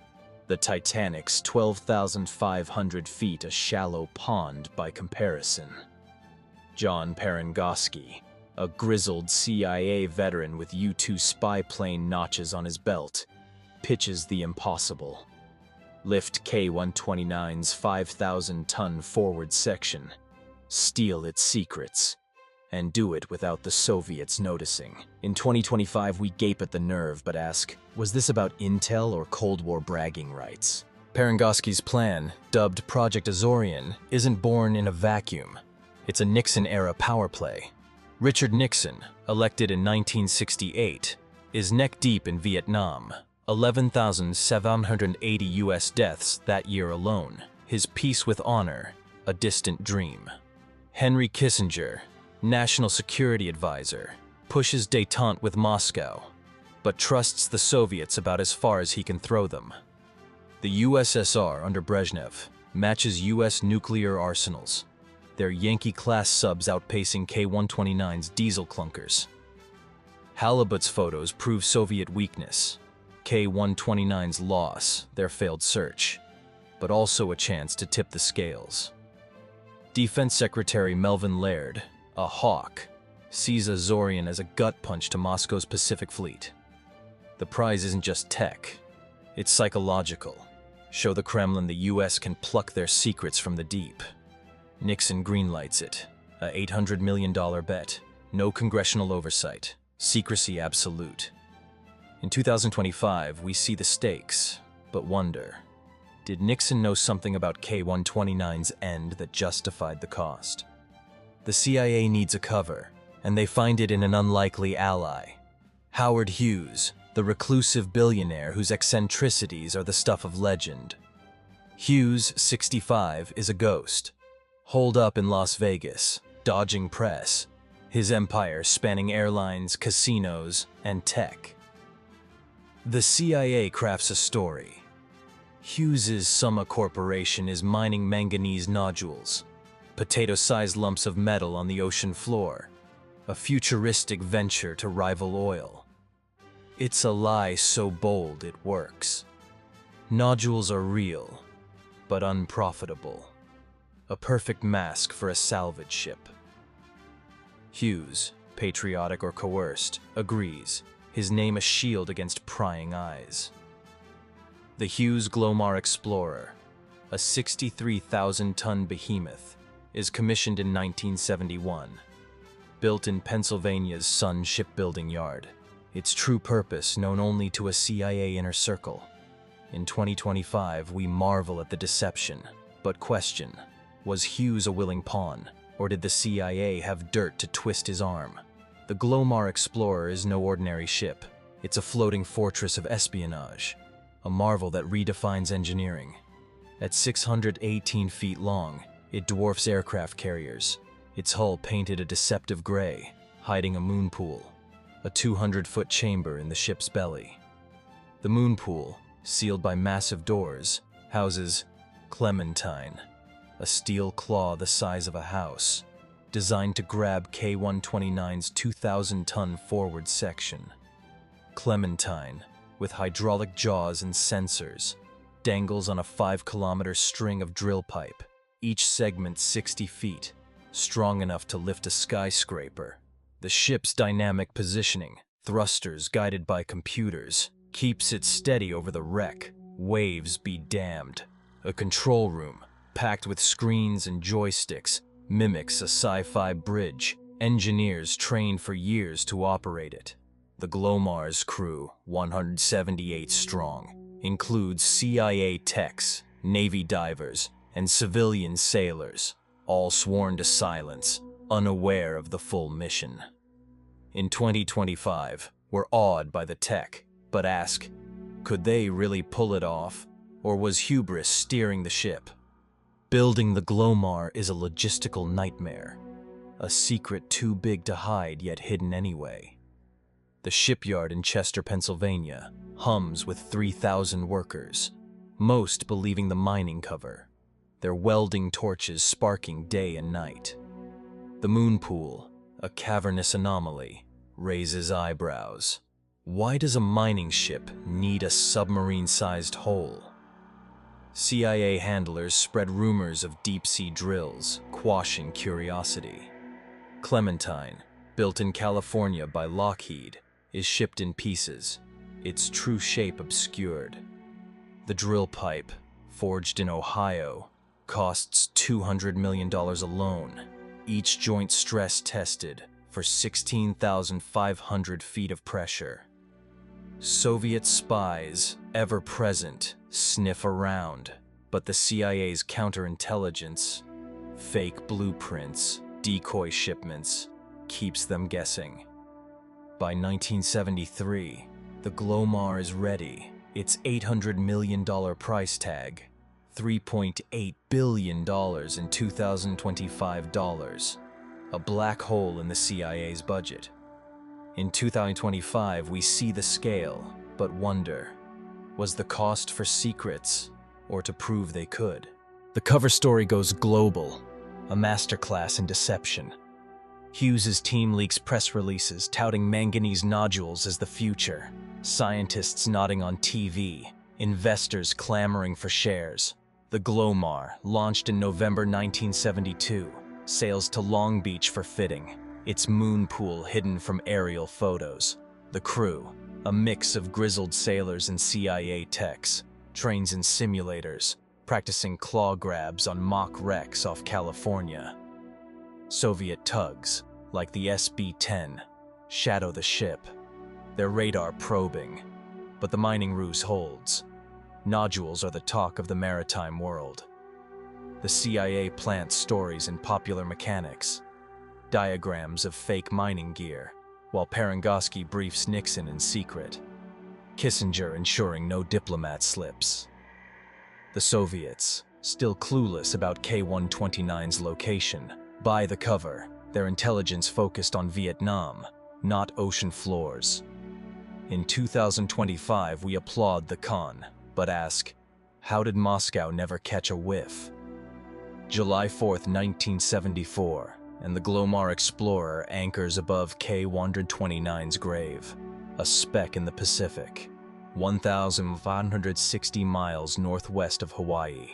The Titanic's 12,500 feet a shallow pond by comparison. John Parangosky, a grizzled CIA veteran with U-2 spy plane notches on his belt, pitches the impossible. Lift K-129's 5,000-ton forward section, steal its secrets, and do it without the Soviets noticing. In 2025, we gape at the nerve but ask, was this about intel or Cold War bragging rights? Parangosky's plan, dubbed Project Azorian, isn't born in a vacuum. It's a Nixon-era power play. Richard Nixon, elected in 1968, is neck-deep in Vietnam. 11,780 U.S. deaths that year alone. His peace with honor, a distant dream. Henry Kissinger, National Security Advisor, pushes détente with Moscow, but trusts the Soviets about as far as he can throw them. The USSR under Brezhnev matches U.S. nuclear arsenals, their Yankee-class subs outpacing K-129's diesel clunkers. Halibut's photos prove Soviet weakness, K-129's loss, their failed search, but also a chance to tip the scales. Defense Secretary Melvin Laird, a hawk, sees Azorian as a gut punch to Moscow's Pacific Fleet. The prize isn't just tech, it's psychological. Show the Kremlin the US can pluck their secrets from the deep. Nixon greenlights it, a $800 million bet, no congressional oversight, secrecy absolute. In 2025, we see the stakes, but wonder, did Nixon know something about K-129's end that justified the cost? The CIA needs a cover, and they find it in an unlikely ally. Howard Hughes, the reclusive billionaire whose eccentricities are the stuff of legend. Hughes, 65, is a ghost, holed up in Las Vegas, dodging press, his empire spanning airlines, casinos, and tech. The CIA crafts a story. Hughes's Summa Corporation is mining manganese nodules, potato-sized lumps of metal on the ocean floor, a futuristic venture to rival oil. It's a lie so bold it works. Nodules are real, but unprofitable. A perfect mask for a salvage ship. Hughes, patriotic or coerced, agrees, his name a shield against prying eyes. The Hughes Glomar Explorer, a 63,000-ton behemoth, is commissioned in 1971. Built in Pennsylvania's Sun Shipbuilding Yard, its true purpose known only to a CIA inner circle. In 2025, we marvel at the deception, but question, was Hughes a willing pawn, or did the CIA have dirt to twist his arm? The Glomar Explorer is no ordinary ship. It's a floating fortress of espionage, a marvel that redefines engineering. At 618 feet long, it dwarfs aircraft carriers, its hull painted a deceptive gray, hiding a moon pool, a 200-foot chamber in the ship's belly. The moon pool, sealed by massive doors, houses Clementine, a steel claw the size of a house, designed to grab K-129's 2,000-ton forward section. Clementine, with hydraulic jaws and sensors, dangles on a 5-kilometer string of drill pipe, each segment 60 feet, strong enough to lift a skyscraper. The ship's dynamic positioning, thrusters guided by computers, keeps it steady over the wreck, waves be damned. A control room, packed with screens and joysticks, mimics a sci-fi bridge, engineers trained for years to operate it. The Glomar's crew, 178 strong, includes CIA techs, Navy divers, and civilian sailors, all sworn to silence, unaware of the full mission. In 2025, we're awed by the tech, but ask, could they really pull it off, or was hubris steering the ship? Building the Glomar is a logistical nightmare, a secret too big to hide yet hidden anyway. The shipyard in Chester, Pennsylvania, hums with 3,000 workers, most believing the mining cover, their welding torches sparking day and night. The moon pool, a cavernous anomaly, raises eyebrows. Why does a mining ship need a submarine-sized hole? CIA handlers spread rumors of deep-sea drills, quashing curiosity. Clementine, built in California by Lockheed, is shipped in pieces, its true shape obscured. The drill pipe, forged in Ohio, costs $200 million alone, each joint stress tested for 16,500 feet of pressure. Soviet spies, ever present, sniff around, but the CIA's counterintelligence, fake blueprints, decoy shipments, keeps them guessing. By 1973, the Glomar is ready, its $800 million price tag, $3.8 billion in 2025 dollars, a black hole in the CIA's budget. In 2025, we see the scale, but wonder, was the cost for secrets, or to prove they could? The cover story goes global, a masterclass in deception. Hughes's team leaks press releases touting manganese nodules as the future, scientists nodding on TV, investors clamoring for shares. The Glomar, launched in November 1972, sails to Long Beach for fitting, its moon pool hidden from aerial photos. The crew, a mix of grizzled sailors and CIA techs, trains in simulators, practicing claw grabs on mock wrecks off California. Soviet tugs, like the SB-10, shadow the ship, their radar probing, but the mining ruse holds. Nodules are the talk of the maritime world. The CIA plants stories in Popular Mechanics, diagrams of fake mining gear, while Parangosky briefs Nixon in secret, Kissinger ensuring no diplomat slips. The Soviets, still clueless about K-129's location, buy the cover, their intelligence focused on Vietnam, not ocean floors. In 2025, we applaud the con, but ask, how did Moscow never catch a whiff? July 4th, 1974, and the Glomar Explorer anchors above K-129's grave, a speck in the Pacific, 1,560 miles northwest of Hawaii.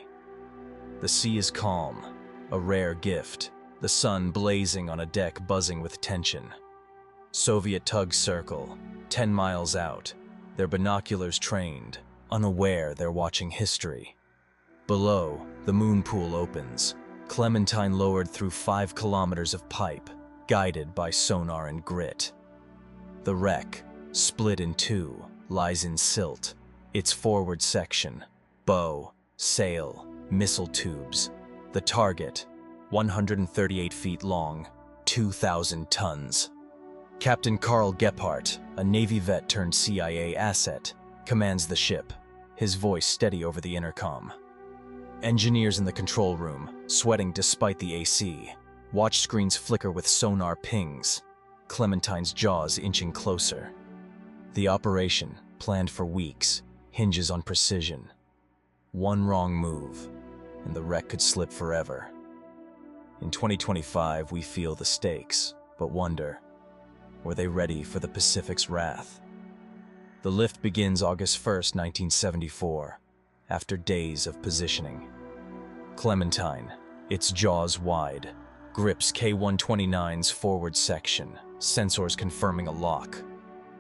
The sea is calm, a rare gift, the sun blazing on a deck buzzing with tension. Soviet tugs circle, 10 miles out, their binoculars trained, unaware they're watching history. Below, the moon pool opens, Clementine lowered through 5 kilometers of pipe, guided by sonar and grit. The wreck, split in two, lies in silt, its forward section, bow, sail, missile tubes. The target, 138 feet long, 2,000 tons. Captain Carl Gephardt, a Navy vet turned CIA asset, commands the ship, his voice steady over the intercom. Engineers in the control room, sweating despite the AC, watch screens flicker with sonar pings, Clementine's jaws inching closer. The operation, planned for weeks, hinges on precision. One wrong move, and the wreck could slip forever. In 2025, we feel the stakes, but wonder, were they ready for the Pacific's wrath? The lift begins August 1st, 1974, after days of positioning. Clementine, its jaws wide, grips K-129's forward section, sensors confirming a lock.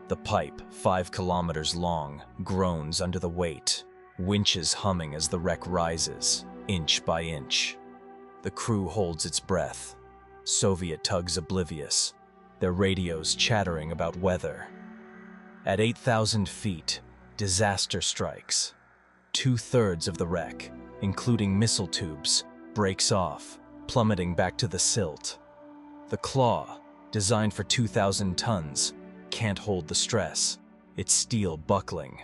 The pipe, 5 kilometers long, groans under the weight, winches humming as the wreck rises, inch by inch. The crew holds its breath, Soviet tugs oblivious, their radios chattering about weather. At 8,000 feet, disaster strikes. 2/3 of the wreck, including missile tubes, breaks off, plummeting back to the silt. The Claw, designed for 2,000 tons, can't hold the stress, its steel buckling.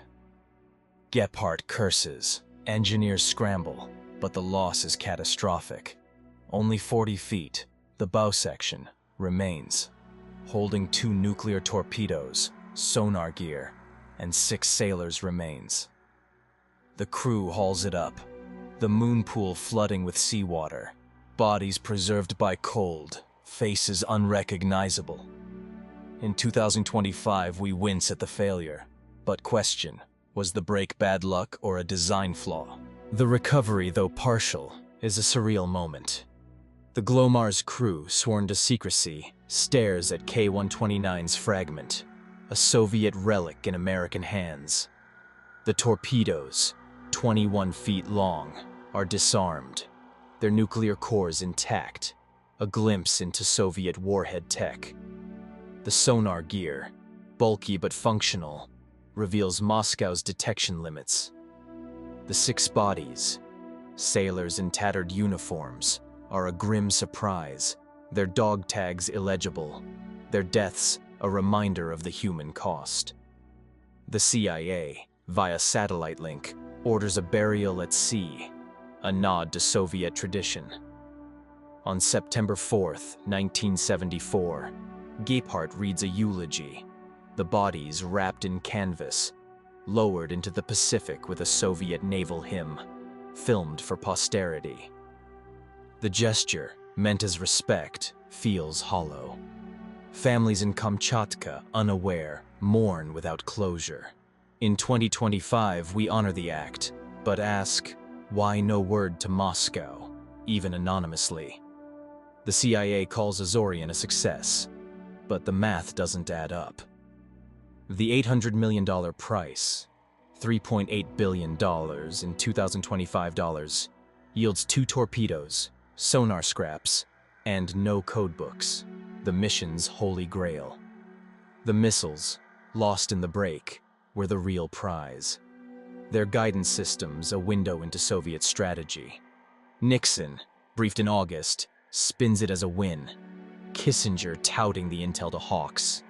Gephardt curses, engineers scramble, but the loss is catastrophic. Only 40 feet, the bow section, remains, holding 2 nuclear torpedoes, sonar gear, and 6 sailors remains. The crew hauls it up, the moon pool flooding with seawater, bodies preserved by cold, faces unrecognizable. In 2025, we wince at the failure, but question, was the break bad luck or a design flaw? The recovery, though partial, is a surreal moment. The Glomar's crew, sworn to secrecy, stares at K-129's fragment, a Soviet relic in American hands. The torpedoes, 21 feet long, are disarmed, their nuclear cores intact, a glimpse into Soviet warhead tech. The sonar gear, bulky but functional, reveals Moscow's detection limits. The 6 bodies, sailors in tattered uniforms, are a grim surprise, their dog tags illegible, their deaths a reminder of the human cost. The CIA, via satellite link, orders a burial at sea, a nod to Soviet tradition. On September 4th, 1974, Gephardt reads a eulogy, the bodies wrapped in canvas, lowered into the Pacific with a Soviet naval hymn, filmed for posterity. The gesture, meant as respect, feels hollow. Families in Kamchatka, unaware, mourn without closure. In 2025, we honor the act, but ask, why no word to Moscow, even anonymously? The CIA calls Azorian a success, but the math doesn't add up. The $800 million price, $3.8 billion in 2025 dollars, yields 2 torpedoes, sonar scraps, and no codebooks, the mission's holy grail. The missiles, lost in the break, were the real prize. Their guidance systems a window into Soviet strategy. Nixon, briefed in August, spins it as a win, Kissinger touting the intel to Hawks.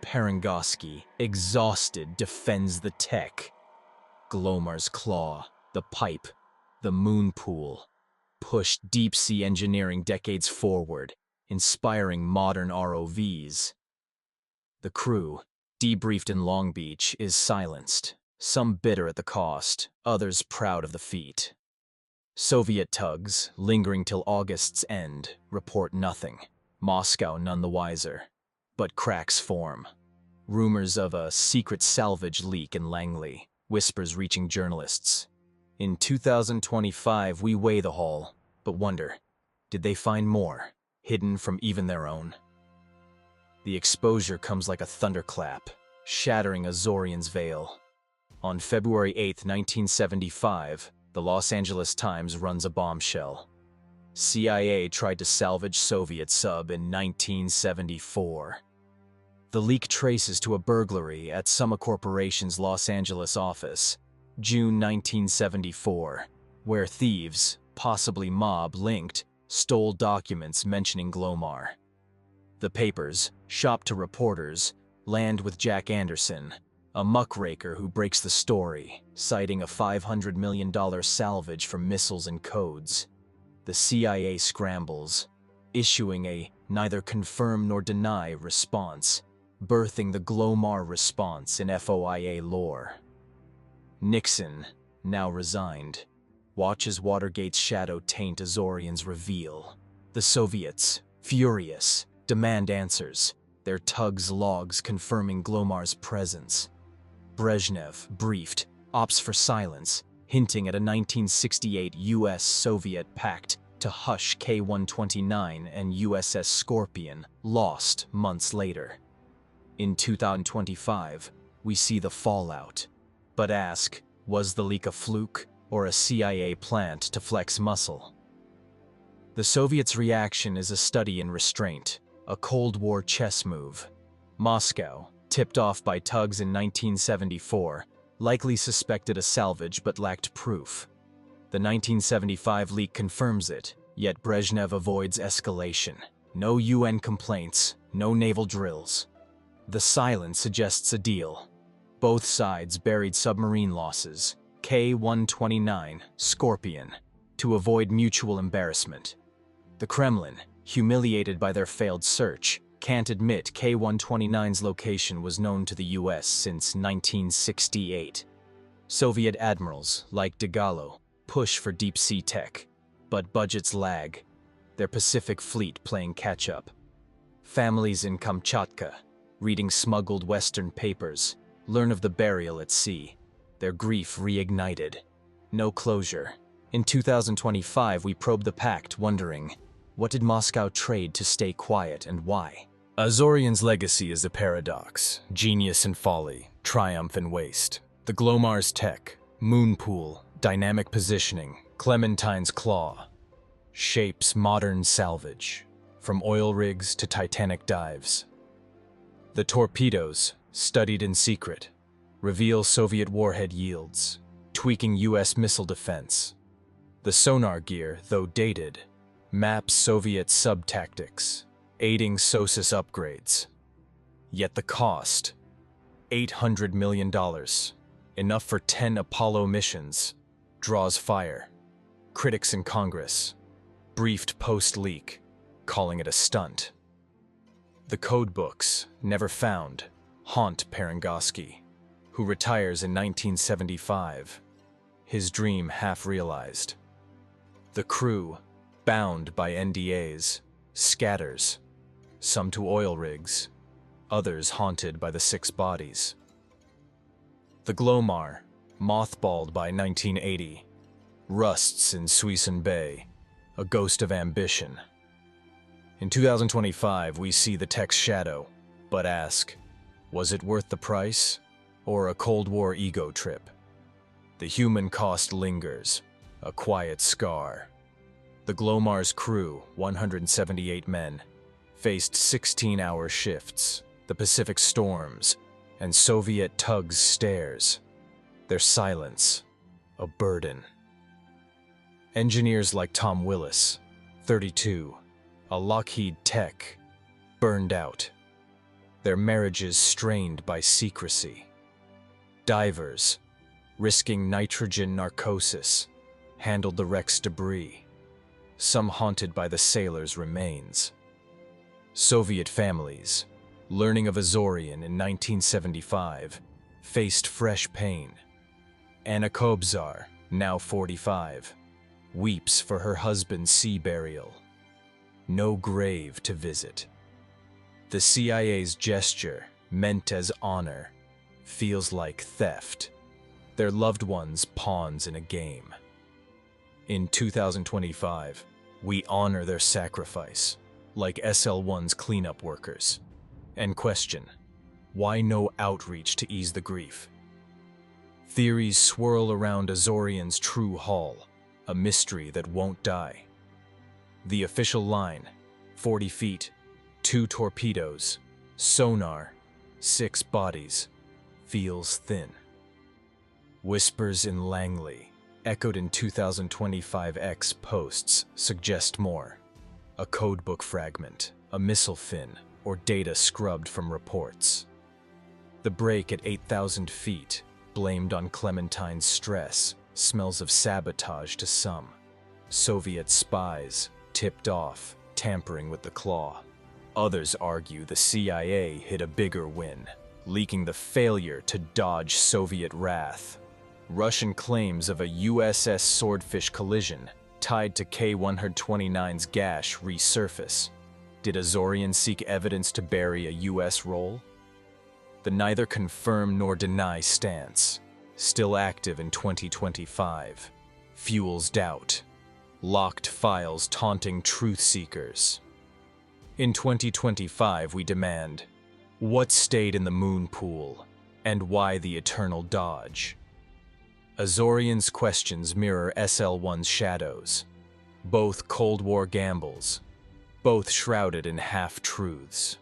Perengoski, exhausted, defends the tech. Glomar's Claw, the pipe, the moon pool, pushed deep-sea engineering decades forward, inspiring modern ROVs. The crew, debriefed in Long Beach, is silenced, some bitter at the cost, others proud of the feat. Soviet tugs, lingering till August's end, report nothing, Moscow none the wiser. But cracks form. Rumors of a secret salvage leak in Langley, whispers reaching journalists. In 2025, we weigh the haul, but wonder, did they find more, hidden from even their own? The exposure comes like a thunderclap, shattering Azorian's veil. On February 8, 1975, the Los Angeles Times runs a bombshell. CIA tried to salvage Soviet sub in 1974. The leak traces to a burglary at Summa Corporation's Los Angeles office, June 1974, where thieves, possibly mob-linked, stole documents mentioning Glomar. The papers, shopped to reporters, land with Jack Anderson, a muckraker who breaks the story, citing a $500 million salvage from missiles and codes. The CIA scrambles, issuing a neither confirm nor deny response, birthing the Glomar response in FOIA lore. Nixon, now resigned, watches Watergate's shadow taint Azorian's reveal. The Soviets, furious, demand answers, their tugs' logs confirming Glomar's presence. Brezhnev, briefed, opts for silence, hinting at a 1968 US-Soviet pact to hush K-129 and USS Scorpion, lost months later. In 2025, we see the fallout, but ask, was the leak a fluke or a CIA plant to flex muscle? The Soviets' reaction is a study in restraint, a Cold War chess move. Moscow, tipped off by tugs in 1974, likely suspected a salvage but lacked proof. The 1975 leak confirms it, yet Brezhnev avoids escalation. No UN complaints, no naval drills. The silence suggests a deal. Both sides buried submarine losses, K-129, Scorpion, to avoid mutual embarrassment. The Kremlin, humiliated by their failed search, can't admit K-129's location was known to the US since 1968. Soviet admirals, like de Gallo, push for deep-sea tech, but budgets lag, their Pacific fleet playing catch-up. Families in Kamchatka, reading smuggled Western papers, learn of the burial at sea, their grief reignited. No closure. In 2025, we probe the pact, wondering, what did Moscow trade to stay quiet and why? Azorian's legacy is a paradox, genius and folly, triumph and waste. The Glomar's tech, moon pool, dynamic positioning, Clementine's claw, shapes modern salvage, from oil rigs to Titanic dives. The torpedoes, studied in secret, reveal Soviet warhead yields, tweaking US missile defense. The sonar gear, though dated, maps Soviet sub-tactics, aiding SOSUS upgrades. Yet the cost, $800 million, enough for 10 Apollo missions, draws fire. Critics in Congress, briefed post-leak, calling it a stunt. The codebooks, never found, haunt Perengosky, who retires in 1975, his dream half-realized. The crew, bound by NDAs, scatters, some to oil rigs, others haunted by the 6 bodies. The Glomar, mothballed by 1980, rusts in Suisun Bay, a ghost of ambition. In 2025, we see the tech's shadow, but ask, was it worth the price, or a Cold War ego trip? The human cost lingers, a quiet scar. The Glomar's crew, 178 men, faced 16-hour shifts, the Pacific storms, and Soviet tugs' stares. Their silence, a burden. Engineers like Tom Willis, 32, a Lockheed tech, burned out. Their marriages strained by secrecy. Divers, risking nitrogen narcosis, handled the wreck's debris, some haunted by the sailors' remains. Soviet families, learning of Azorian in 1975, faced fresh pain. Anna Kobzar, now 45, weeps for her husband's sea burial. No grave to visit. The CIA's gesture, meant as honor, feels like theft. Their loved ones pawns in a game. In 2025, we honor their sacrifice, like SL-1's cleanup workers, and question, why no outreach to ease the grief? Theories swirl around Azorian's true hull, a mystery that won't die. The official line, 40 feet, 2 torpedoes, sonar, 6 bodies, feels thin. Whispers in Langley, echoed in 2025 X posts, suggest more. A codebook fragment, a missile fin, or data scrubbed from reports. The break at 8,000 feet, blamed on Clementine's stress, smells of sabotage to some. Soviet spies, tipped off, tampering with the claw. Others argue the CIA hit a bigger win, leaking the failure to dodge Soviet wrath. Russian claims of a USS Swordfish collision tied to K-129's gash resurface. Did Azorian seek evidence to bury a US role? The neither confirm nor deny stance, still active in 2025, fuels doubt. Locked files taunting truth seekers. In 2025, we demand, what stayed in the moon pool, and why the eternal dodge? Azorian's questions mirror SL-1's shadows, both Cold War gambles, both shrouded in half-truths.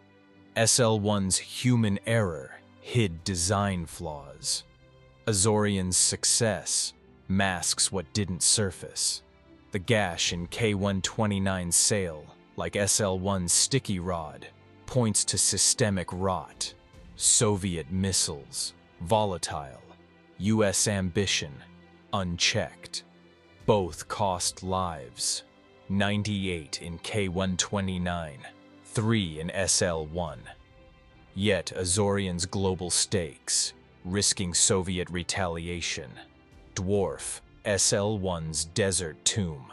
SL-1's human error hid design flaws. Azorian's success masks what didn't surface. The gash in K-129's sail, like SL-1's sticky rod, points to systemic rot. Soviet missiles, volatile. US ambition, unchecked. Both cost lives. 98 in K-129, 3 in SL-1. Yet Azorian's global stakes, risking Soviet retaliation, dwarf SL-1's desert tomb.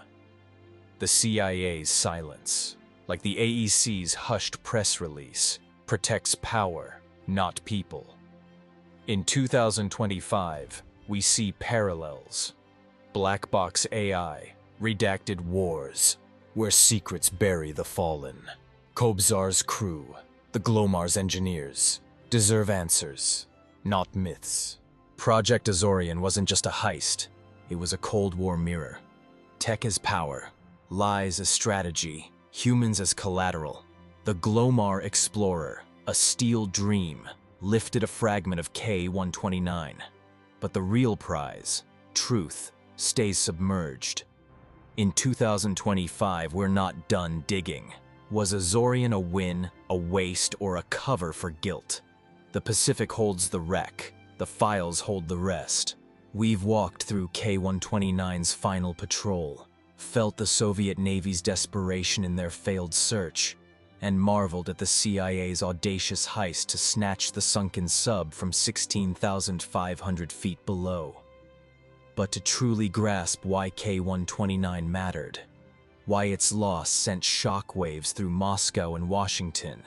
The CIA's silence, like the AEC's hushed press release, protects power, not people. In 2025, we see parallels. Black box AI, redacted wars, where secrets bury the fallen. Kobzar's crew, the Glomar's engineers, deserve answers, not myths. Project Azorian wasn't just a heist, it was a Cold War mirror. Tech as power, lies as strategy, humans as collateral. The Glomar Explorer, a steel dream, lifted a fragment of K-129. But the real prize, truth, stays submerged. In 2025, we're not done digging. Was Azorian a win, a waste, or a cover for guilt? The Pacific holds the wreck, the files hold the rest. We've walked through K-129's final patrol, felt the Soviet Navy's desperation in their failed search, and marveled at the CIA's audacious heist to snatch the sunken sub from 16,500 feet below. But to truly grasp why K-129 mattered, why its loss sent shockwaves through Moscow and Washington,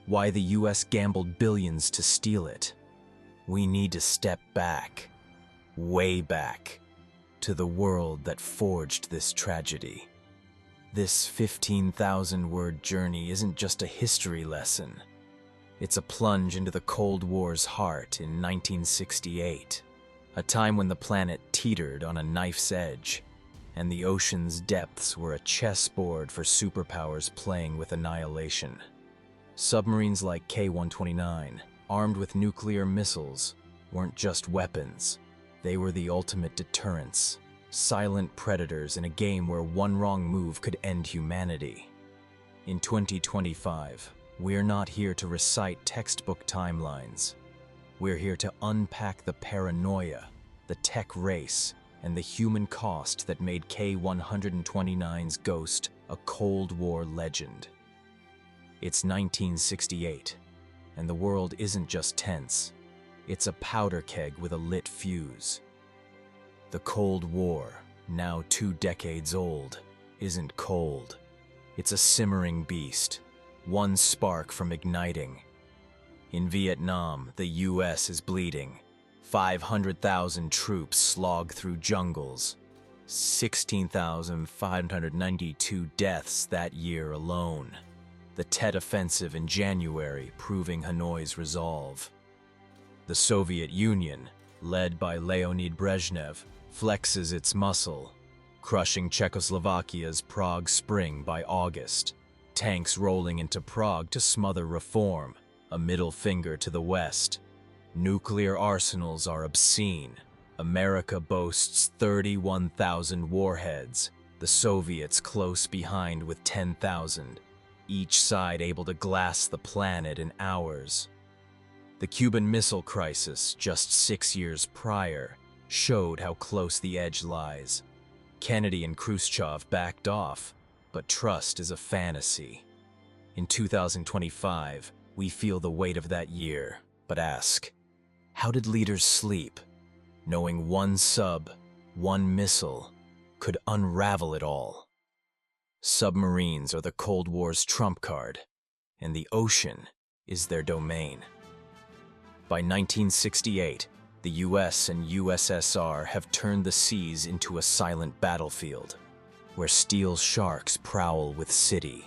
why the US gambled billions to steal it, we need to step back, way back, to the world that forged this tragedy. This 15,000-word journey isn't just a history lesson. It's a plunge into the Cold War's heart in 1968, a time when the planet teetered on a knife's edge, and the ocean's depths were a chessboard for superpowers playing with annihilation. Submarines like K-129, armed with nuclear missiles, weren't just weapons. They were the ultimate deterrents, silent predators in a game where one wrong move could end humanity. In 2025, we're not here to recite textbook timelines. We're here to unpack the paranoia, the tech race, and the human cost that made K-129's ghost a Cold War legend. It's 1968, and the world isn't just tense. It's a powder keg with a lit fuse. The Cold War, now 2 decades old, isn't cold. It's a simmering beast, one spark from igniting. In Vietnam, the US is bleeding. 500,000 troops slog through jungles. 16,592 deaths that year alone. The Tet Offensive in January proving Hanoi's resolve. The Soviet Union, led by Leonid Brezhnev, flexes its muscle, crushing Czechoslovakia's Prague Spring by August. Tanks rolling into Prague to smother reform, a middle finger to the West. Nuclear arsenals are obscene. America boasts 31,000 warheads, the Soviets close behind with 10,000, each side able to glass the planet in hours. The Cuban Missile Crisis, just 6 years prior, showed how close the edge lies. Kennedy and Khrushchev backed off, but trust is a fantasy. In 2025, we feel the weight of that year, but ask, how did leaders sleep, knowing one sub, one missile, could unravel it all? Submarines are the Cold War's trump card, and the ocean is their domain. By 1968, the US and USSR have turned the seas into a silent battlefield, where steel sharks prowl with city,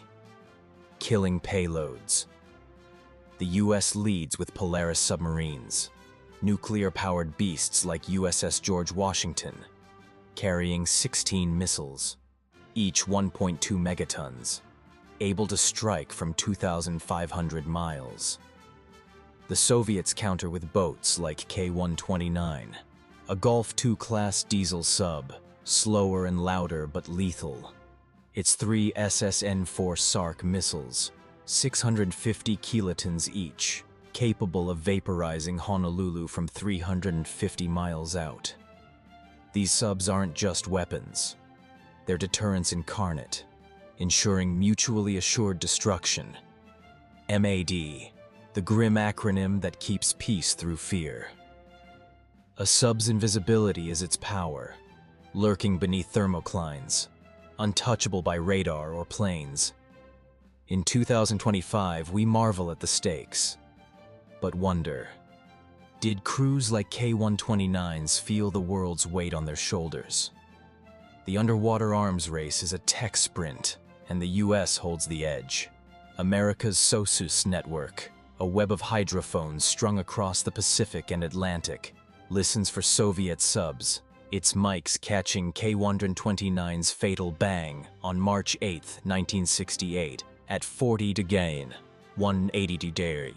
killing payloads. The US leads with Polaris submarines, nuclear-powered beasts like USS George Washington, carrying 16 missiles, each 1.2 megatons, able to strike from 2,500 miles. The Soviets counter with boats like K-129, a Golf II class diesel sub, slower and louder but lethal. Its 3 SSN-4 SARC missiles, 650 kilotons each, capable of vaporizing Honolulu from 350 miles out. These subs aren't just weapons. They're deterrence incarnate, ensuring mutually assured destruction. MAD, the grim acronym that keeps peace through fear. A sub's invisibility is its power, lurking beneath thermoclines, untouchable by radar or planes. In 2025, we marvel at the stakes, but wonder, did crews like K-129s feel the world's weight on their shoulders? The underwater arms race is a tech sprint, and the US holds the edge. America's SOSUS network, a web of hydrophones strung across the Pacific and Atlantic, listens for Soviet subs, its mics catching K-129's fatal bang on March 8, 1968, at 40 Degane, 180 Degary.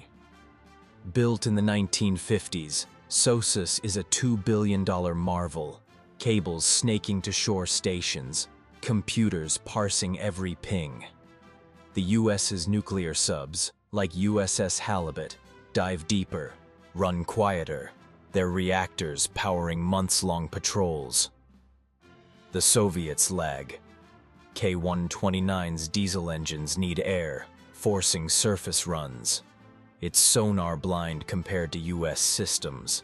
Built in the 1950s, SOSUS is a $2 billion marvel, cables snaking to shore stations, computers parsing every ping. The US's nuclear subs, like USS Halibut, dive deeper, run quieter, their reactors powering months-long patrols. The Soviets lag. K-129's diesel engines need air, forcing surface runs. It's sonar blind compared to US systems.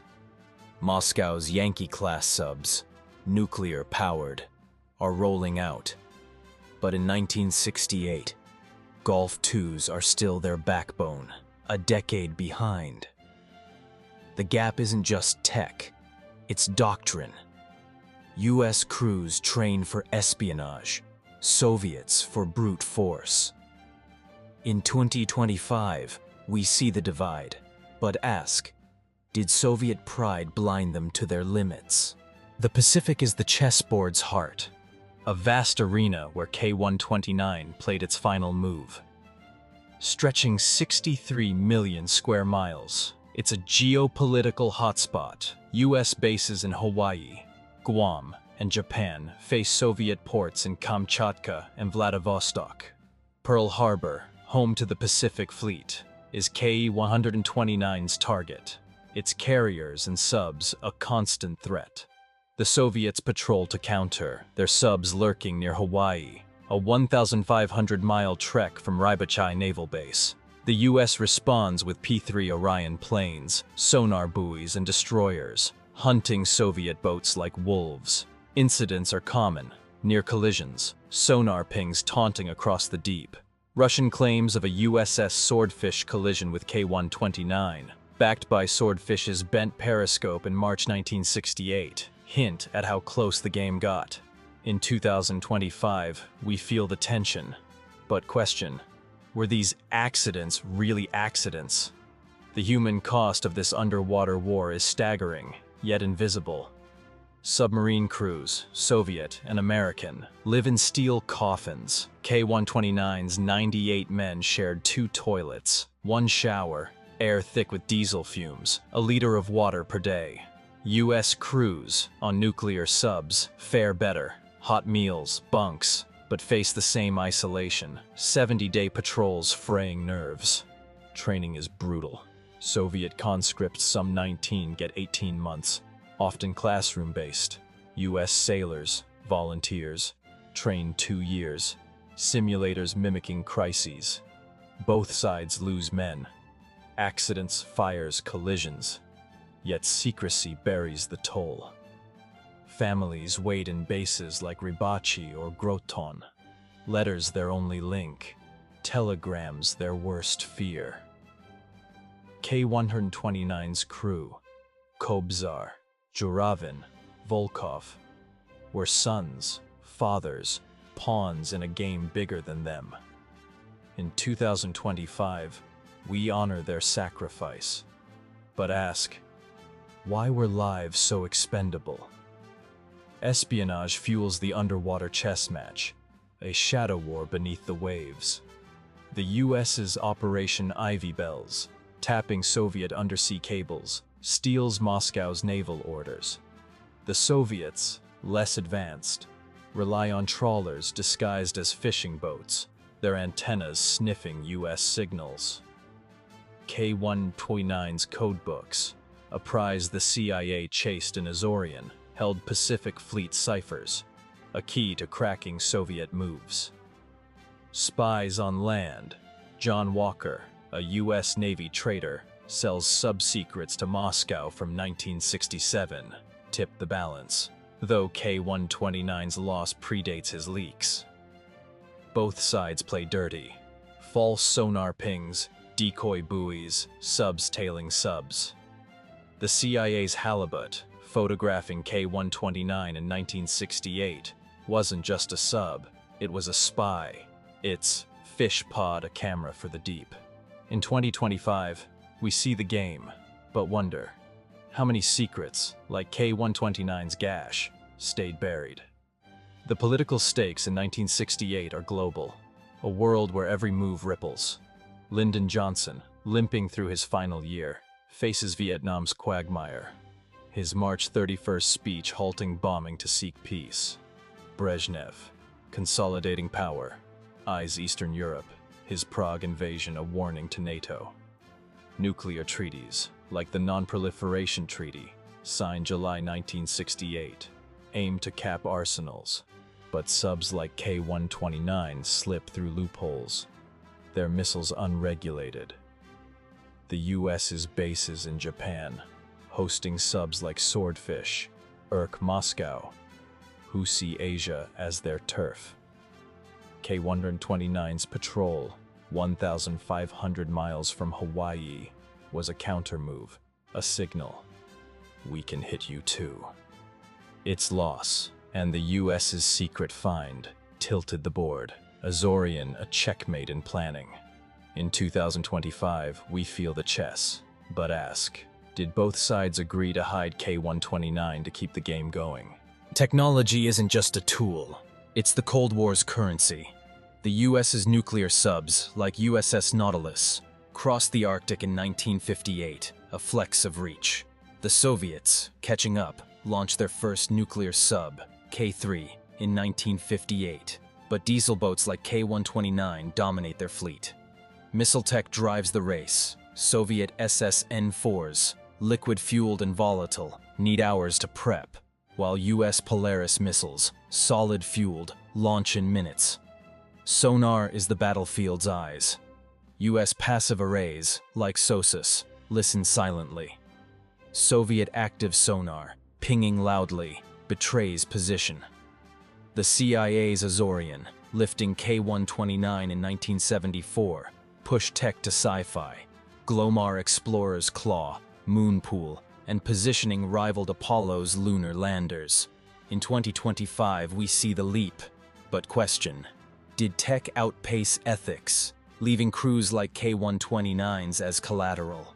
Moscow's Yankee-class subs, nuclear-powered, are rolling out. But in 1968, Golf IIs are still their backbone, a decade behind. The gap isn't just tech, it's doctrine. US crews train for espionage, Soviets for brute force. In 2025, we see the divide, but ask, did Soviet pride blind them to their limits? The Pacific is the chessboard's heart, a vast arena where K-129 played its final move. Stretching 63 million square miles, it's a geopolitical hotspot. US bases in Hawaii, Guam, and Japan face Soviet ports in Kamchatka and Vladivostok. Pearl Harbor, home to the Pacific Fleet, is K-129's target, its carriers and subs a constant threat. The Soviets patrol to counter, their subs lurking near Hawaii, a 1,500-mile trek from Raibichai Naval Base. The US responds with P-3 Orion planes, sonar buoys, and destroyers, hunting Soviet boats like wolves. Incidents are common, near collisions, sonar pings taunting across the deep. Russian claims of a USS Swordfish collision with K-129, backed by Swordfish's bent periscope in March 1968, hint at how close the game got. In 2025, we feel the tension, but question, were these accidents really accidents? The human cost of this underwater war is staggering, yet invisible. Submarine crews, Soviet and American, live in steel coffins. K-129's 98 men shared 2 toilets, 1 shower, air thick with diesel fumes, a liter of water per day. US crews, on nuclear subs, fare better. Hot meals, bunks, but face the same isolation. 70-day patrols fraying nerves. Training is brutal. Soviet conscripts, some 19, get 18 months. Often classroom-based. US sailors, volunteers, train 2 years. Simulators mimicking crises. Both sides lose men. Accidents, fires, collisions. Yet secrecy buries the toll. Families wait in bases like Ribachi or Groton. Letters their only link. Telegrams their worst fear. K-129's crew, Kobzar, Juravin, Volkov, were sons, fathers, pawns in a game bigger than them. In 2025, we honor their sacrifice. But ask, why were lives so expendable? Espionage fuels the underwater chess match, a shadow war beneath the waves. The US's Operation Ivy Bells, tapping Soviet undersea cables, steals Moscow's naval orders. The Soviets, less advanced, rely on trawlers disguised as fishing boats, their antennas sniffing US signals. K-129's codebooks, a prize the CIA chased in Azorian, held Pacific Fleet ciphers, a key to cracking Soviet moves. Spies on land. John Walker, a US Navy traitor, sells sub-secrets to Moscow from 1967, tipped the balance, though K-129's loss predates his leaks. Both sides play dirty. False sonar pings, decoy buoys, subs tailing subs. The CIA's halibut, photographing K-129 in 1968, wasn't just a sub, it was a spy. Its fish pod, a camera for the deep. In 2025, we see the game, but wonder, how many secrets, like K-129's gash, stayed buried? The political stakes in 1968 are global, a world where every move ripples. Lyndon Johnson, limping through his final year, faces Vietnam's quagmire. His March 31st speech halting bombing to seek peace. Brezhnev, consolidating power, eyes Eastern Europe, his Prague invasion a warning to NATO. Nuclear treaties, like the Non-Proliferation Treaty, signed July 1968, aim to cap arsenals, but subs like K-129 slip through loopholes, their missiles unregulated. The US's bases in Japan, hosting subs like Swordfish, irk Moscow, who see Asia as their turf. K-129's patrol, 1,500 miles from Hawaii, was a countermove, a signal. We can hit you too. Its loss, and the US's secret find, tilted the board. Azorian, a checkmate in planning. In 2025, we feel the chess, but ask, did both sides agree to hide K-129 to keep the game going? Technology isn't just a tool. It's the Cold War's currency. The US's nuclear subs, like USS Nautilus, crossed the Arctic in 1958, a flex of reach. The Soviets, catching up, launched their first nuclear sub, K-3, in 1958, but diesel boats like K-129 dominate their fleet. Missile tech drives the race. Soviet SSN-4s, liquid-fueled and volatile, need hours to prep, while US Polaris missiles, solid-fueled, launch in minutes. Sonar is the battlefield's eyes. US passive arrays, like SOSUS, listen silently. Soviet active sonar, pinging loudly, betrays position. The CIA's Azorian, lifting K-129 in 1974, pushed tech to sci-fi. Glomar Explorer's claw, Moonpool, and positioning rivaled Apollo's lunar landers. In 2025, we see the leap, but question, did tech outpace ethics, leaving crews like K-129s as collateral?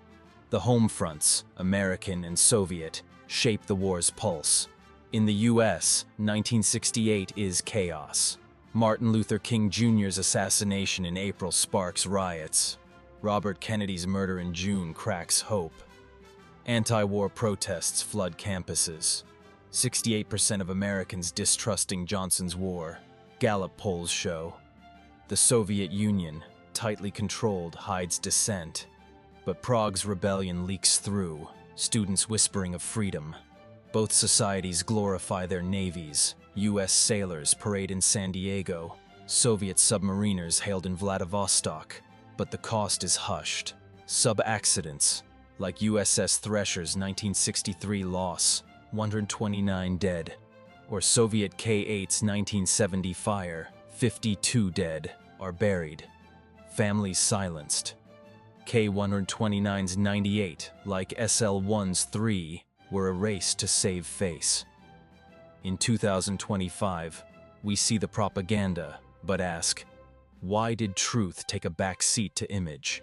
The home fronts, American and Soviet, shape the war's pulse. In the US, 1968 is chaos. Martin Luther King Jr.'s assassination in April sparks riots. Robert Kennedy's murder in June cracks hope. Anti-war protests flood campuses. 68% of Americans distrusting Johnson's war, Gallup polls show. The Soviet Union, tightly controlled, hides dissent. But Prague's rebellion leaks through, students whispering of freedom. Both societies glorify their navies. US sailors parade in San Diego, Soviet submariners hailed in Vladivostok. But the cost is hushed. Sub-accidents, like USS Thresher's 1963 loss, 129 dead, or Soviet K-8's 1970 fire, 52 dead, are buried. Families silenced. K-129's 98, like SL-1's 3, were erased to save face. In 2025, we see the propaganda, but ask, why did truth take a back seat to image?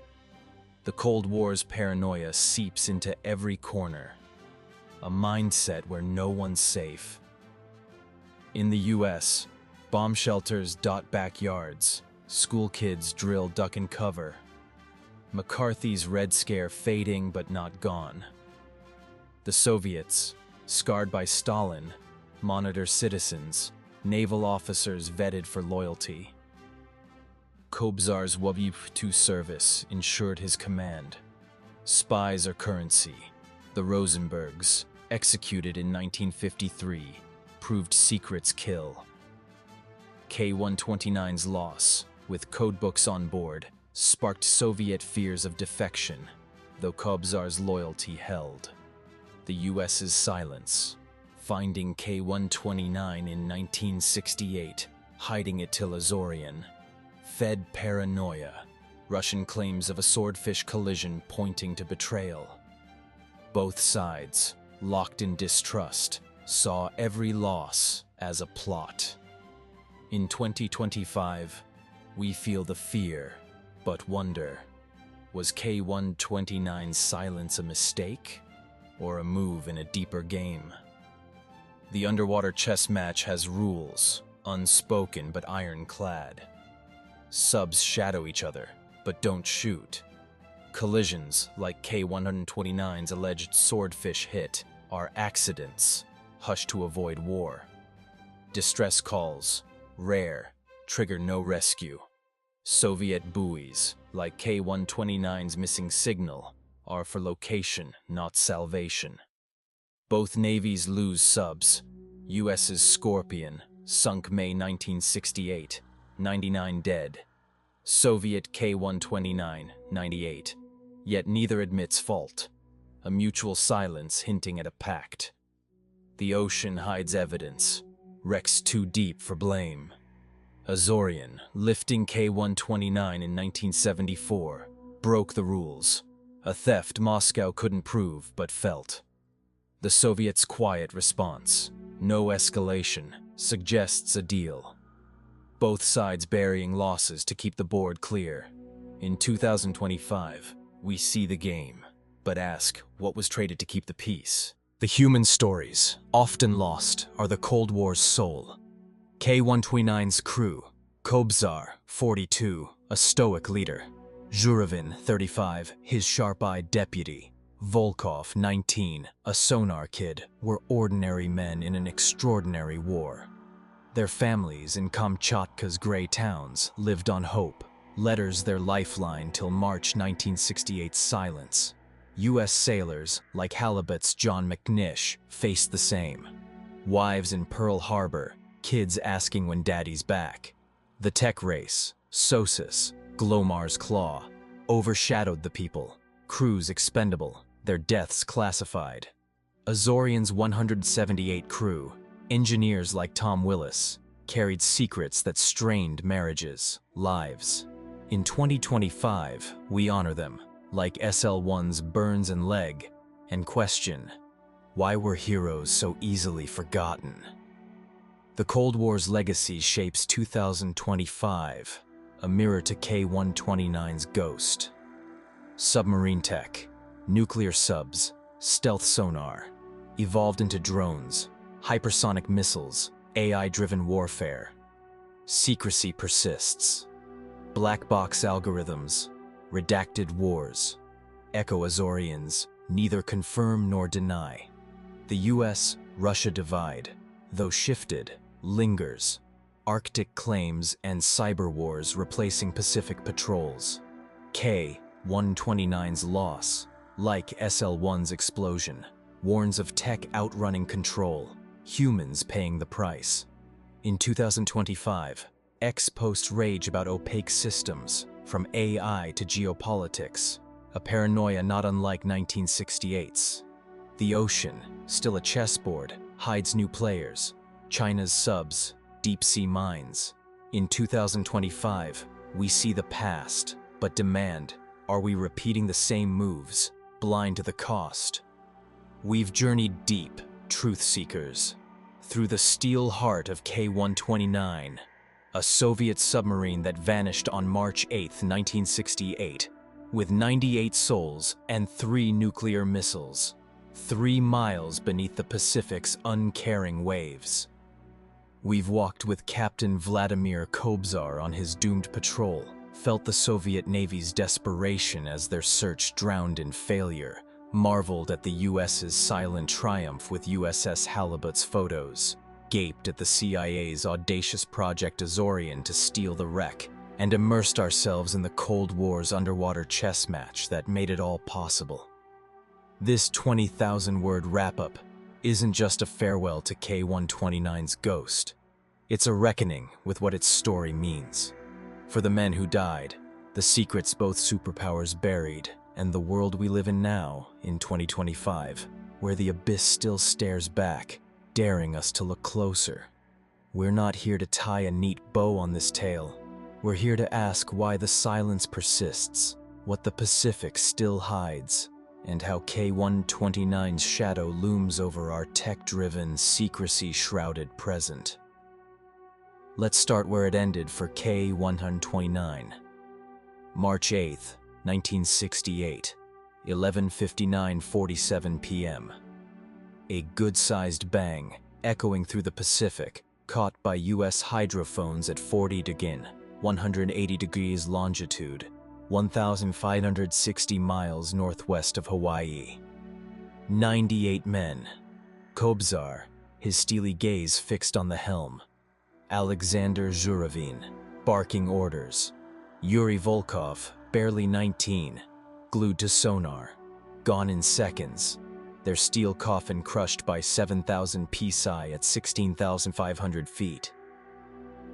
The Cold War's paranoia seeps into every corner, a mindset where no one's safe. In the US, bomb shelters dot backyards, School kids drill, duck, and cover. McCarthy's Red Scare fading but not gone. The Soviets, scarred by Stalin, monitor citizens, naval officers vetted for loyalty. Kobzar's WW-2 service ensured his command. Spies are currency. The Rosenbergs, executed in 1953, proved secrets kill. K-129's loss, with codebooks on board, sparked Soviet fears of defection, though Kobzar's loyalty held. The US's silence, finding K-129 in 1968, hiding it till Azorian, fed paranoia, Russian claims of a Swordfish collision pointing to betrayal. Both sides, locked in distrust, saw every loss as a plot. In 2025, we feel the fear, but wonder, was K-129's silence a mistake, or a move in a deeper game? The underwater chess match has rules, unspoken but ironclad. Subs shadow each other, but don't shoot. Collisions, like K-129's alleged Swordfish hit, are accidents, hushed to avoid war. Distress calls, rare, trigger no rescue. Soviet buoys, like K-129's missing signal, are for location, not salvation. Both navies lose subs. US's Scorpion, sunk May 1968, 99 dead. Soviet K-129, 98. Yet neither admits fault. A mutual silence hinting at a pact. The ocean hides evidence. Wrecks too deep for blame. Azorian, lifting K-129 in 1974, broke the rules. A theft Moscow couldn't prove but felt. The Soviets' quiet response, no escalation, suggests a deal. Both sides burying losses to keep the board clear. In 2025, we see the game, but ask what was traded to keep the peace. The human stories, often lost, are the Cold War's soul. K-129's crew, Kobzar, 42, a stoic leader. Zhuravin, 35, his sharp-eyed deputy. Volkov, 19, a sonar kid, were ordinary men in an extraordinary war. Their families in Kamchatka's gray towns lived on hope, letters their lifeline till March 1968's silence. U.S. sailors, like Halibut's John McNish, faced the same. Wives in Pearl Harbor, kids asking when daddy's back. The tech race, Sosis, Glomar's Claw, overshadowed the people, crews expendable, their deaths classified. Azorian's 178 crew, engineers like Tom Willis, carried secrets that strained marriages, lives. In 2025, we honor them, like SL-1's Burns and Legg, and question, why were heroes so easily forgotten? The Cold War's legacy shapes 2025, a mirror to K-129's ghost. Submarine tech, nuclear subs, stealth sonar, evolved into drones, hypersonic missiles, AI-driven warfare. Secrecy persists. Black box algorithms, redacted wars. Echo-Azorians, neither confirm nor deny. The US-Russia divide, though shifted, lingers. Arctic claims and cyber wars replacing Pacific patrols. K-129's loss, like SL-1's explosion, warns of tech outrunning control, humans paying the price. In 2025, X posts rage about opaque systems, from AI to geopolitics, a paranoia not unlike 1968's. The ocean, still a chessboard, hides new players, China's subs, deep-sea mines. In 2025, we see the past, but demand, are we repeating the same moves, blind to the cost? We've journeyed deep, truth seekers, through the steel heart of K-129, a Soviet submarine that vanished on March 8, 1968, with 98 souls and 3 nuclear missiles, 3 miles beneath the Pacific's uncaring waves. We've walked with Captain Vladimir Kobzar on his doomed patrol, felt the Soviet Navy's desperation as their search drowned in failure, marveled at the US's silent triumph with USS Halibut's photos, gaped at the CIA's audacious Project Azorian to steal the wreck, and immersed ourselves in the Cold War's underwater chess match that made it all possible. This 20,000-word wrap-up isn't just a farewell to K-129's ghost. It's a reckoning with what its story means. For the men who died, the secrets both superpowers buried, and the world we live in now, in 2025, where the abyss still stares back, daring us to look closer. We're not here to tie a neat bow on this tale. We're here to ask why the silence persists, what the Pacific still hides, and how K-129's shadow looms over our tech-driven, secrecy-shrouded present. Let's start where it ended for K-129. March 8th, 1968, 11:59:47 p.m. A good-sized bang, echoing through the Pacific, caught by U.S. hydrophones at 40 degrees, 180 degrees longitude, 1,560 miles northwest of Hawaii. 98 men. Kobzar, his steely gaze fixed on the helm. Alexander Zhuravin, barking orders. Yuri Volkov, barely 19, glued to sonar, gone in seconds, their steel coffin crushed by 7,000 psi at 16,500 feet.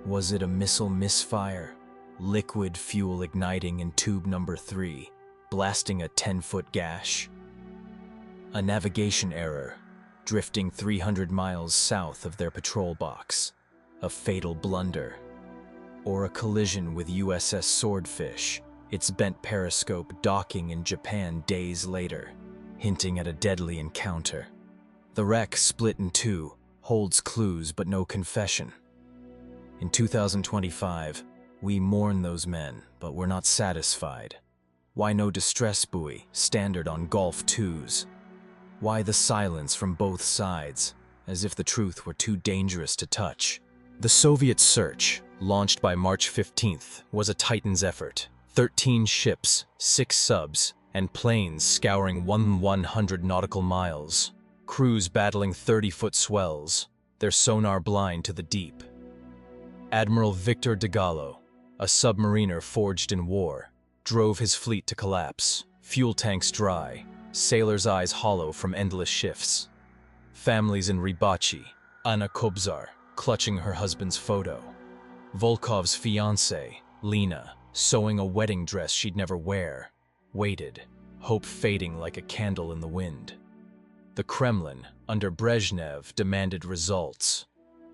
Was it a missile misfire? Liquid fuel igniting in tube number 3, blasting a 10-foot gash? A navigation error, drifting 300 miles south of their patrol box, a fatal blunder? Or a collision with USS Swordfish, its bent periscope docking in Japan days later, hinting at a deadly encounter? The wreck, split in two, holds clues but no confession. In 2025, we mourn those men, but we're not satisfied. Why no distress buoy, standard on Gulf 2s? Why the silence from both sides, as if the truth were too dangerous to touch? The Soviet search, launched by March 15th, was a Titan's effort. 13 ships, 6 subs, and planes scouring 100 nautical miles. Crews battling 30-foot swells, their sonar blind to the deep. Admiral Victor de Gallo, a submariner forged in war, drove his fleet to collapse, fuel tanks dry, sailors' eyes hollow from endless shifts. Families in Ribachi, Anna Kobzar, clutching her husband's photo. Volkov's fiancée, Lena, sewing a wedding dress she'd never wear, waited, hope fading like a candle in the wind. The Kremlin, under Brezhnev, demanded results,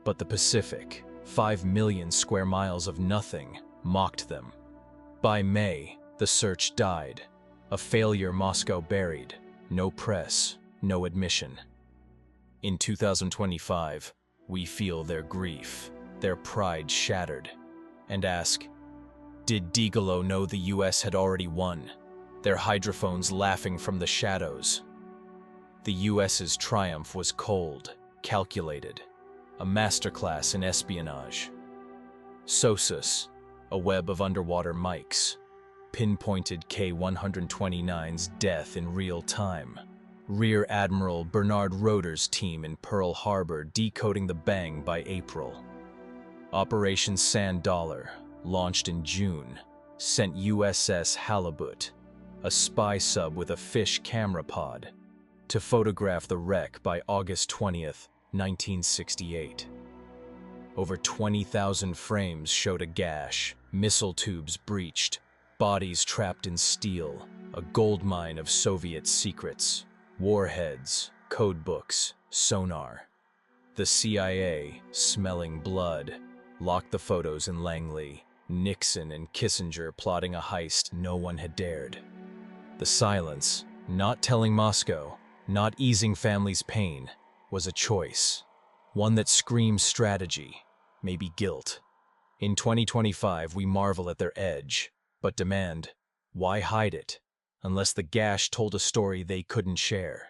but the Pacific, 5 million square miles of nothing, mocked them. By May, the search died, a failure Moscow buried, no press, no admission. In 2025, we feel their grief, their pride shattered, and ask, did de Gallo know the US had already won, their hydrophones laughing from the shadows? The US's triumph was cold, calculated, a masterclass in espionage. SOSUS, a web of underwater mics, pinpointed K-129's death in real time. Rear Admiral Bernard Roeder's team in Pearl Harbor decoding the bang by April. Operation Sand Dollar, launched in June, sent USS Halibut, a spy sub with a fish camera pod, to photograph the wreck by August 20th, 1968. Over 20,000 frames showed a gash, missile tubes breached, bodies trapped in steel, a goldmine of Soviet secrets, warheads, codebooks, sonar. The CIA, smelling blood, locked the photos in Langley, Nixon and Kissinger plotting a heist no one had dared. The silence, not telling Moscow, not easing families' pain, was a choice. One that screams strategy, maybe guilt. In 2025, we marvel at their edge, but demand, why hide it, unless the gash told a story they couldn't share?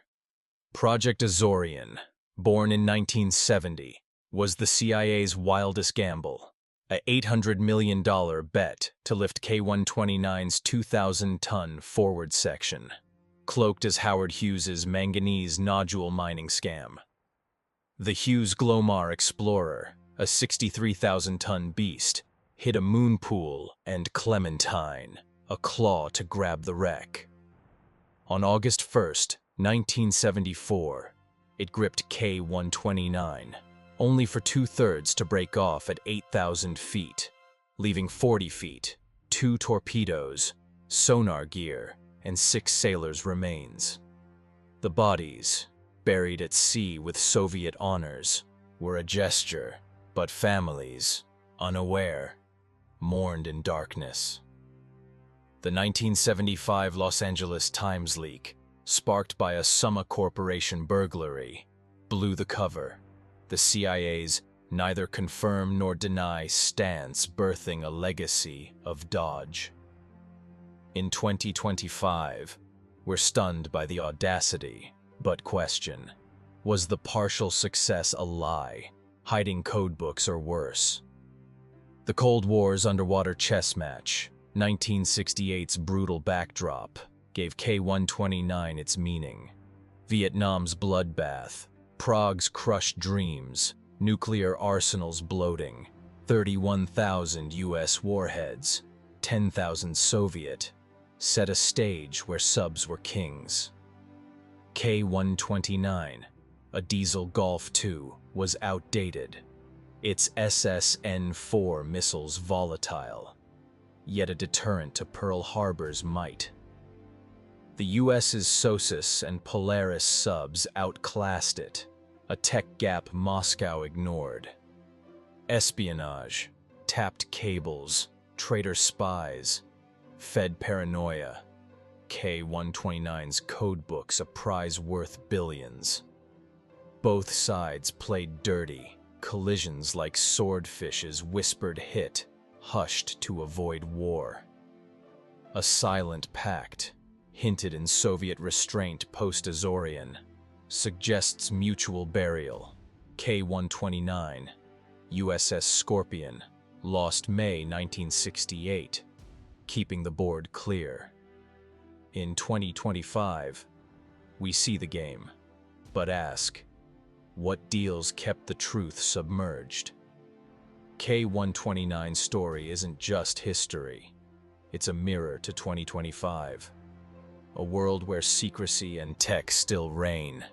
Project Azorian, born in 1970, was the CIA's wildest gamble, a $800 million bet to lift K-129's 2,000-ton forward section, cloaked as Howard Hughes's manganese nodule mining scam. The Hughes Glomar Explorer, a 63,000-ton beast, hit a moon pool and Clementine, a claw to grab the wreck. On August 1st, 1974, it gripped K-129, only for 2/3 to break off at 8,000 feet, leaving 40 feet, 2 torpedoes, sonar gear, and 6 sailors' remains. The bodies, buried at sea with Soviet honors, were a gesture, but families, unaware, mourned in darkness. The 1975 Los Angeles Times leak, sparked by a Summa Corporation burglary, blew the cover, the CIA's neither confirm nor deny stance birthing a legacy of dodge. In 2025, we're stunned by the audacity, but question, was the partial success a lie, hiding codebooks or worse? The Cold War's underwater chess match, 1968's brutal backdrop, gave K-129 its meaning. Vietnam's bloodbath, Prague's crushed dreams, nuclear arsenals bloating, 31,000 US warheads, 10,000 Soviet, set a stage where subs were kings. K-129, a diesel Golf II, was outdated, its SSN-4 missiles volatile, yet a deterrent to Pearl Harbor's might. The US's SOSUS and Polaris subs outclassed it, a tech gap Moscow ignored. Espionage, tapped cables, traitor spies, fed paranoia. K-129's codebooks a prize worth billions. Both sides played dirty, collisions like Swordfish's whispered hit, hushed to avoid war. A silent pact, hinted in Soviet restraint post-Azorian, suggests mutual burial. K-129, USS Scorpion, lost May 1968, keeping the board clear. In 2025, we see the game, but ask, what deals kept the truth submerged? K-129's story isn't just history, it's a mirror to 2025. A world where secrecy and tech still reign.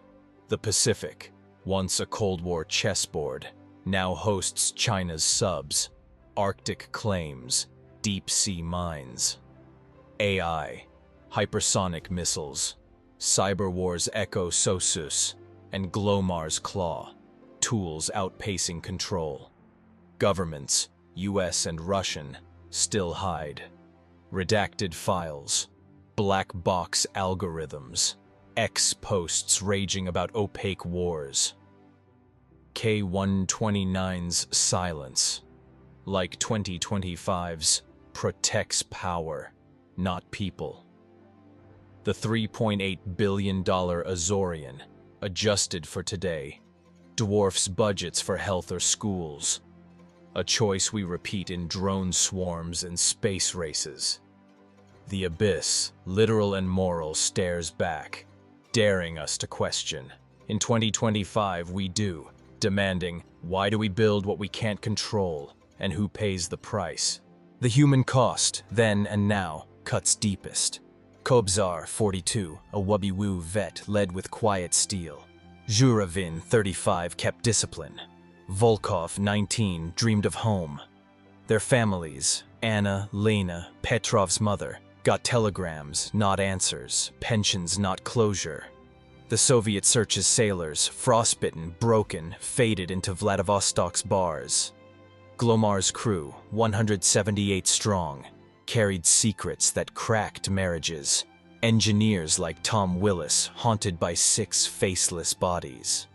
The Pacific, once a Cold War chessboard, now hosts China's subs, Arctic claims, deep-sea mines. AI, hypersonic missiles, Cyber War's Echo Sosus, and Glomar's Claw, tools outpacing control. Governments, US and Russian, still hide. Redacted files, black box algorithms, X-posts raging about opaque wars. K-129's silence, like 2025's, protects power, not people. The $3.8 billion Azorian, adjusted for today, dwarfs budgets for health or schools, a choice we repeat in drone swarms and space races. The abyss, literal and moral, stares back, daring us to question. In 2025, we do, demanding, why do we build what we can't control, and who pays the price? The human cost, then and now, cuts deepest. Kobzar, 42, a Wubby-Woo vet, led with quiet steel. Zhuravin, 35, kept discipline. Volkov, 19, dreamed of home. Their families, Anna, Lena, Petrov's mother, got telegrams, not answers, pensions, not closure. The Soviet searches sailors, frostbitten, broken, faded into Vladivostok's bars. Glomar's crew, 178 strong, carried secrets that cracked marriages. Engineers like Tom Willis haunted by 6 faceless bodies.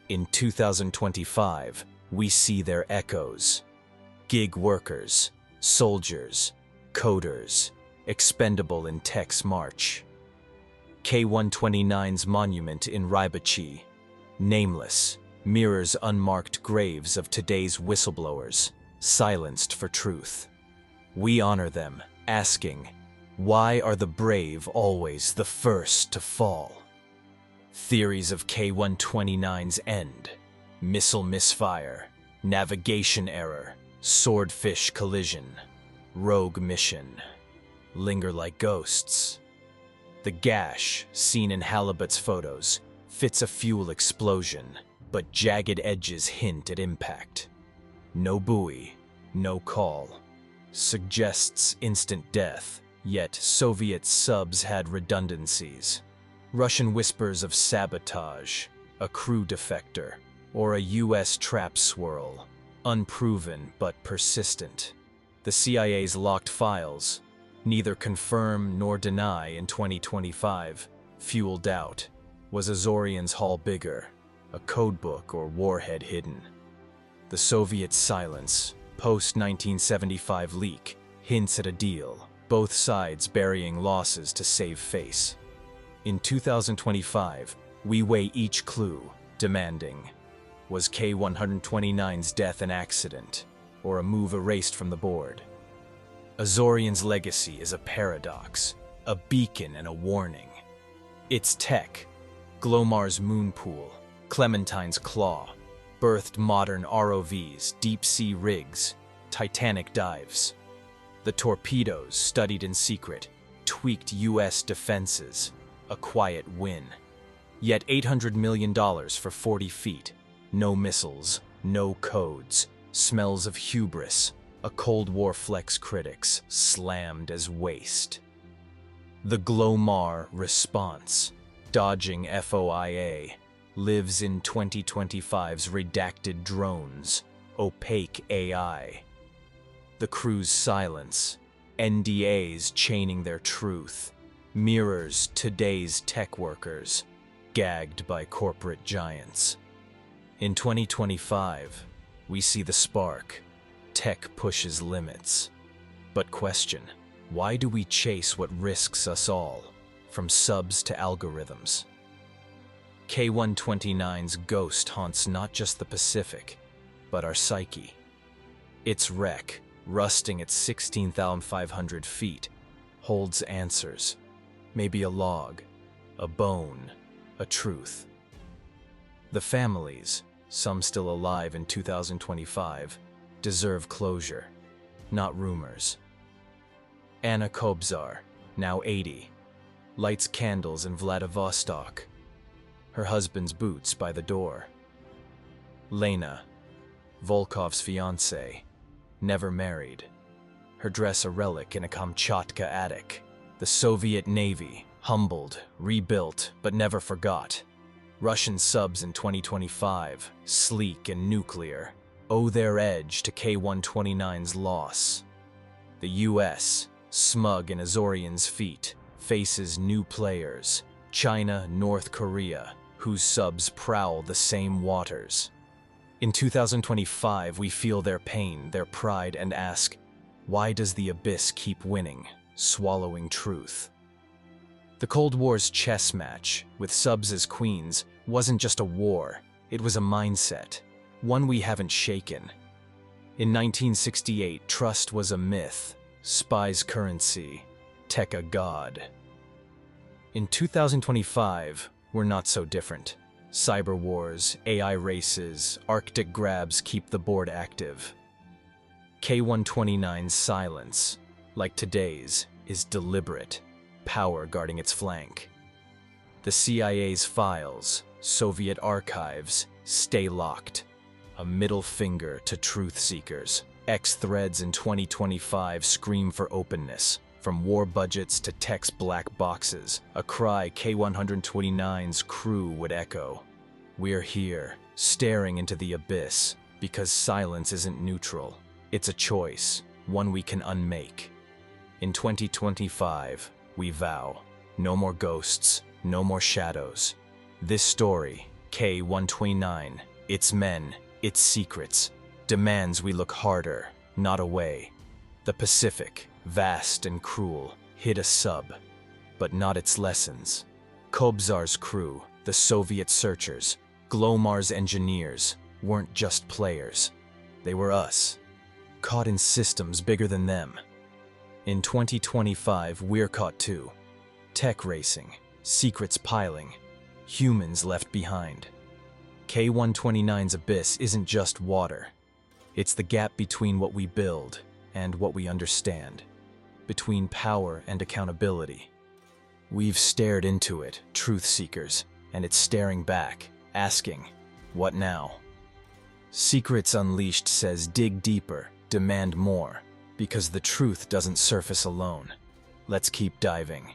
In 2025, we see their echoes. Gig workers, soldiers, coders, expendable in tech's march. K-129's monument in Rybachi, nameless, mirrors unmarked graves of today's whistleblowers, silenced for truth. We honor them, asking, why are the brave always the first to fall? Theories of K-129's end, missile misfire, navigation error, swordfish collision, rogue mission, linger like ghosts. The gash, seen in Halibut's photos, fits a fuel explosion, but jagged edges hint at impact. No buoy, no call. Suggests instant death, yet Soviet subs had redundancies. Russian whispers of sabotage, a crew defector, or a US trap swirl, unproven but persistent. The CIA's locked files, neither confirm nor deny in 2025, fuel doubt. Was Azorian's haul bigger, a codebook or warhead hidden? The Soviet silence, post-1975 leak, hints at a deal, both sides burying losses to save face. In 2025, we weigh each clue, demanding, was K-129's death an accident, or a move erased from the board? Azorian's legacy is a paradox, a beacon and a warning. Its tech, Glomar's moonpool, Clementine's claw, birthed modern ROVs, deep-sea rigs, Titanic dives. The torpedoes, studied in secret, tweaked US defenses, a quiet win. Yet $800 million for 40 feet, no missiles, no codes, smells of hubris, a Cold War flex critics slammed as waste. The Glomar response, dodging FOIA, lives in 2025's redacted drones, opaque AI. The crew's silence, NDAs chaining their truth, mirrors today's tech workers, gagged by corporate giants. In 2025, we see the spark. Tech pushes limits. But question, why do we chase what risks us all, from subs to algorithms? K-129's ghost haunts not just the Pacific, but our psyche. Its wreck, rusting at 16,500 feet, holds answers. Maybe a log, a bone, a truth. The families, some still alive in 2025, deserve closure, not rumors. Anna Kobzar, now 80, lights candles in Vladivostok, her husband's boots by the door. Lena, Volkov's fiancée, never married, her dress a relic in a Kamchatka attic. The Soviet Navy, humbled, rebuilt, but never forgot. Russian subs in 2025, sleek and nuclear, owe their edge to K-129's loss. The US, smug in Azorian's feet, faces new players, China, North Korea, whose subs prowl the same waters. In 2025, we feel their pain, their pride, and ask, why does the abyss keep winning, swallowing truth? The Cold War's chess match, with subs as queens, wasn't just a war, it was a mindset, one we haven't shaken. In 1968, trust was a myth, spies currency, tech a god. In 2025, we're not so different. Cyber wars, AI races, Arctic grabs keep the board active. K-129's silence, like today's, is deliberate, power guarding its flank. The CIA's files, Soviet archives, stay locked. A middle finger to truth seekers. X-threads in 2025 scream for openness. From war budgets to tech's black boxes, a cry K-129's crew would echo. We're here, staring into the abyss, because silence isn't neutral. It's a choice, one we can unmake. In 2025, we vow, no more ghosts, no more shadows. This story, K-129, its men, its secrets, demands we look harder, not away. The Pacific, vast and cruel, hid a sub, but not its lessons. Kobzar's crew, the Soviet searchers, Glomar's engineers weren't just players. They were us, caught in systems bigger than them. In 2025, we're caught too. Tech racing, secrets piling, humans left behind. K-129's abyss isn't just water. It's the gap between what we build and what we understand, between power and accountability. We've stared into it, truth seekers, and it's staring back, asking, what now? Secrets Unleashed says dig deeper, demand more, because the truth doesn't surface alone. Let's keep diving.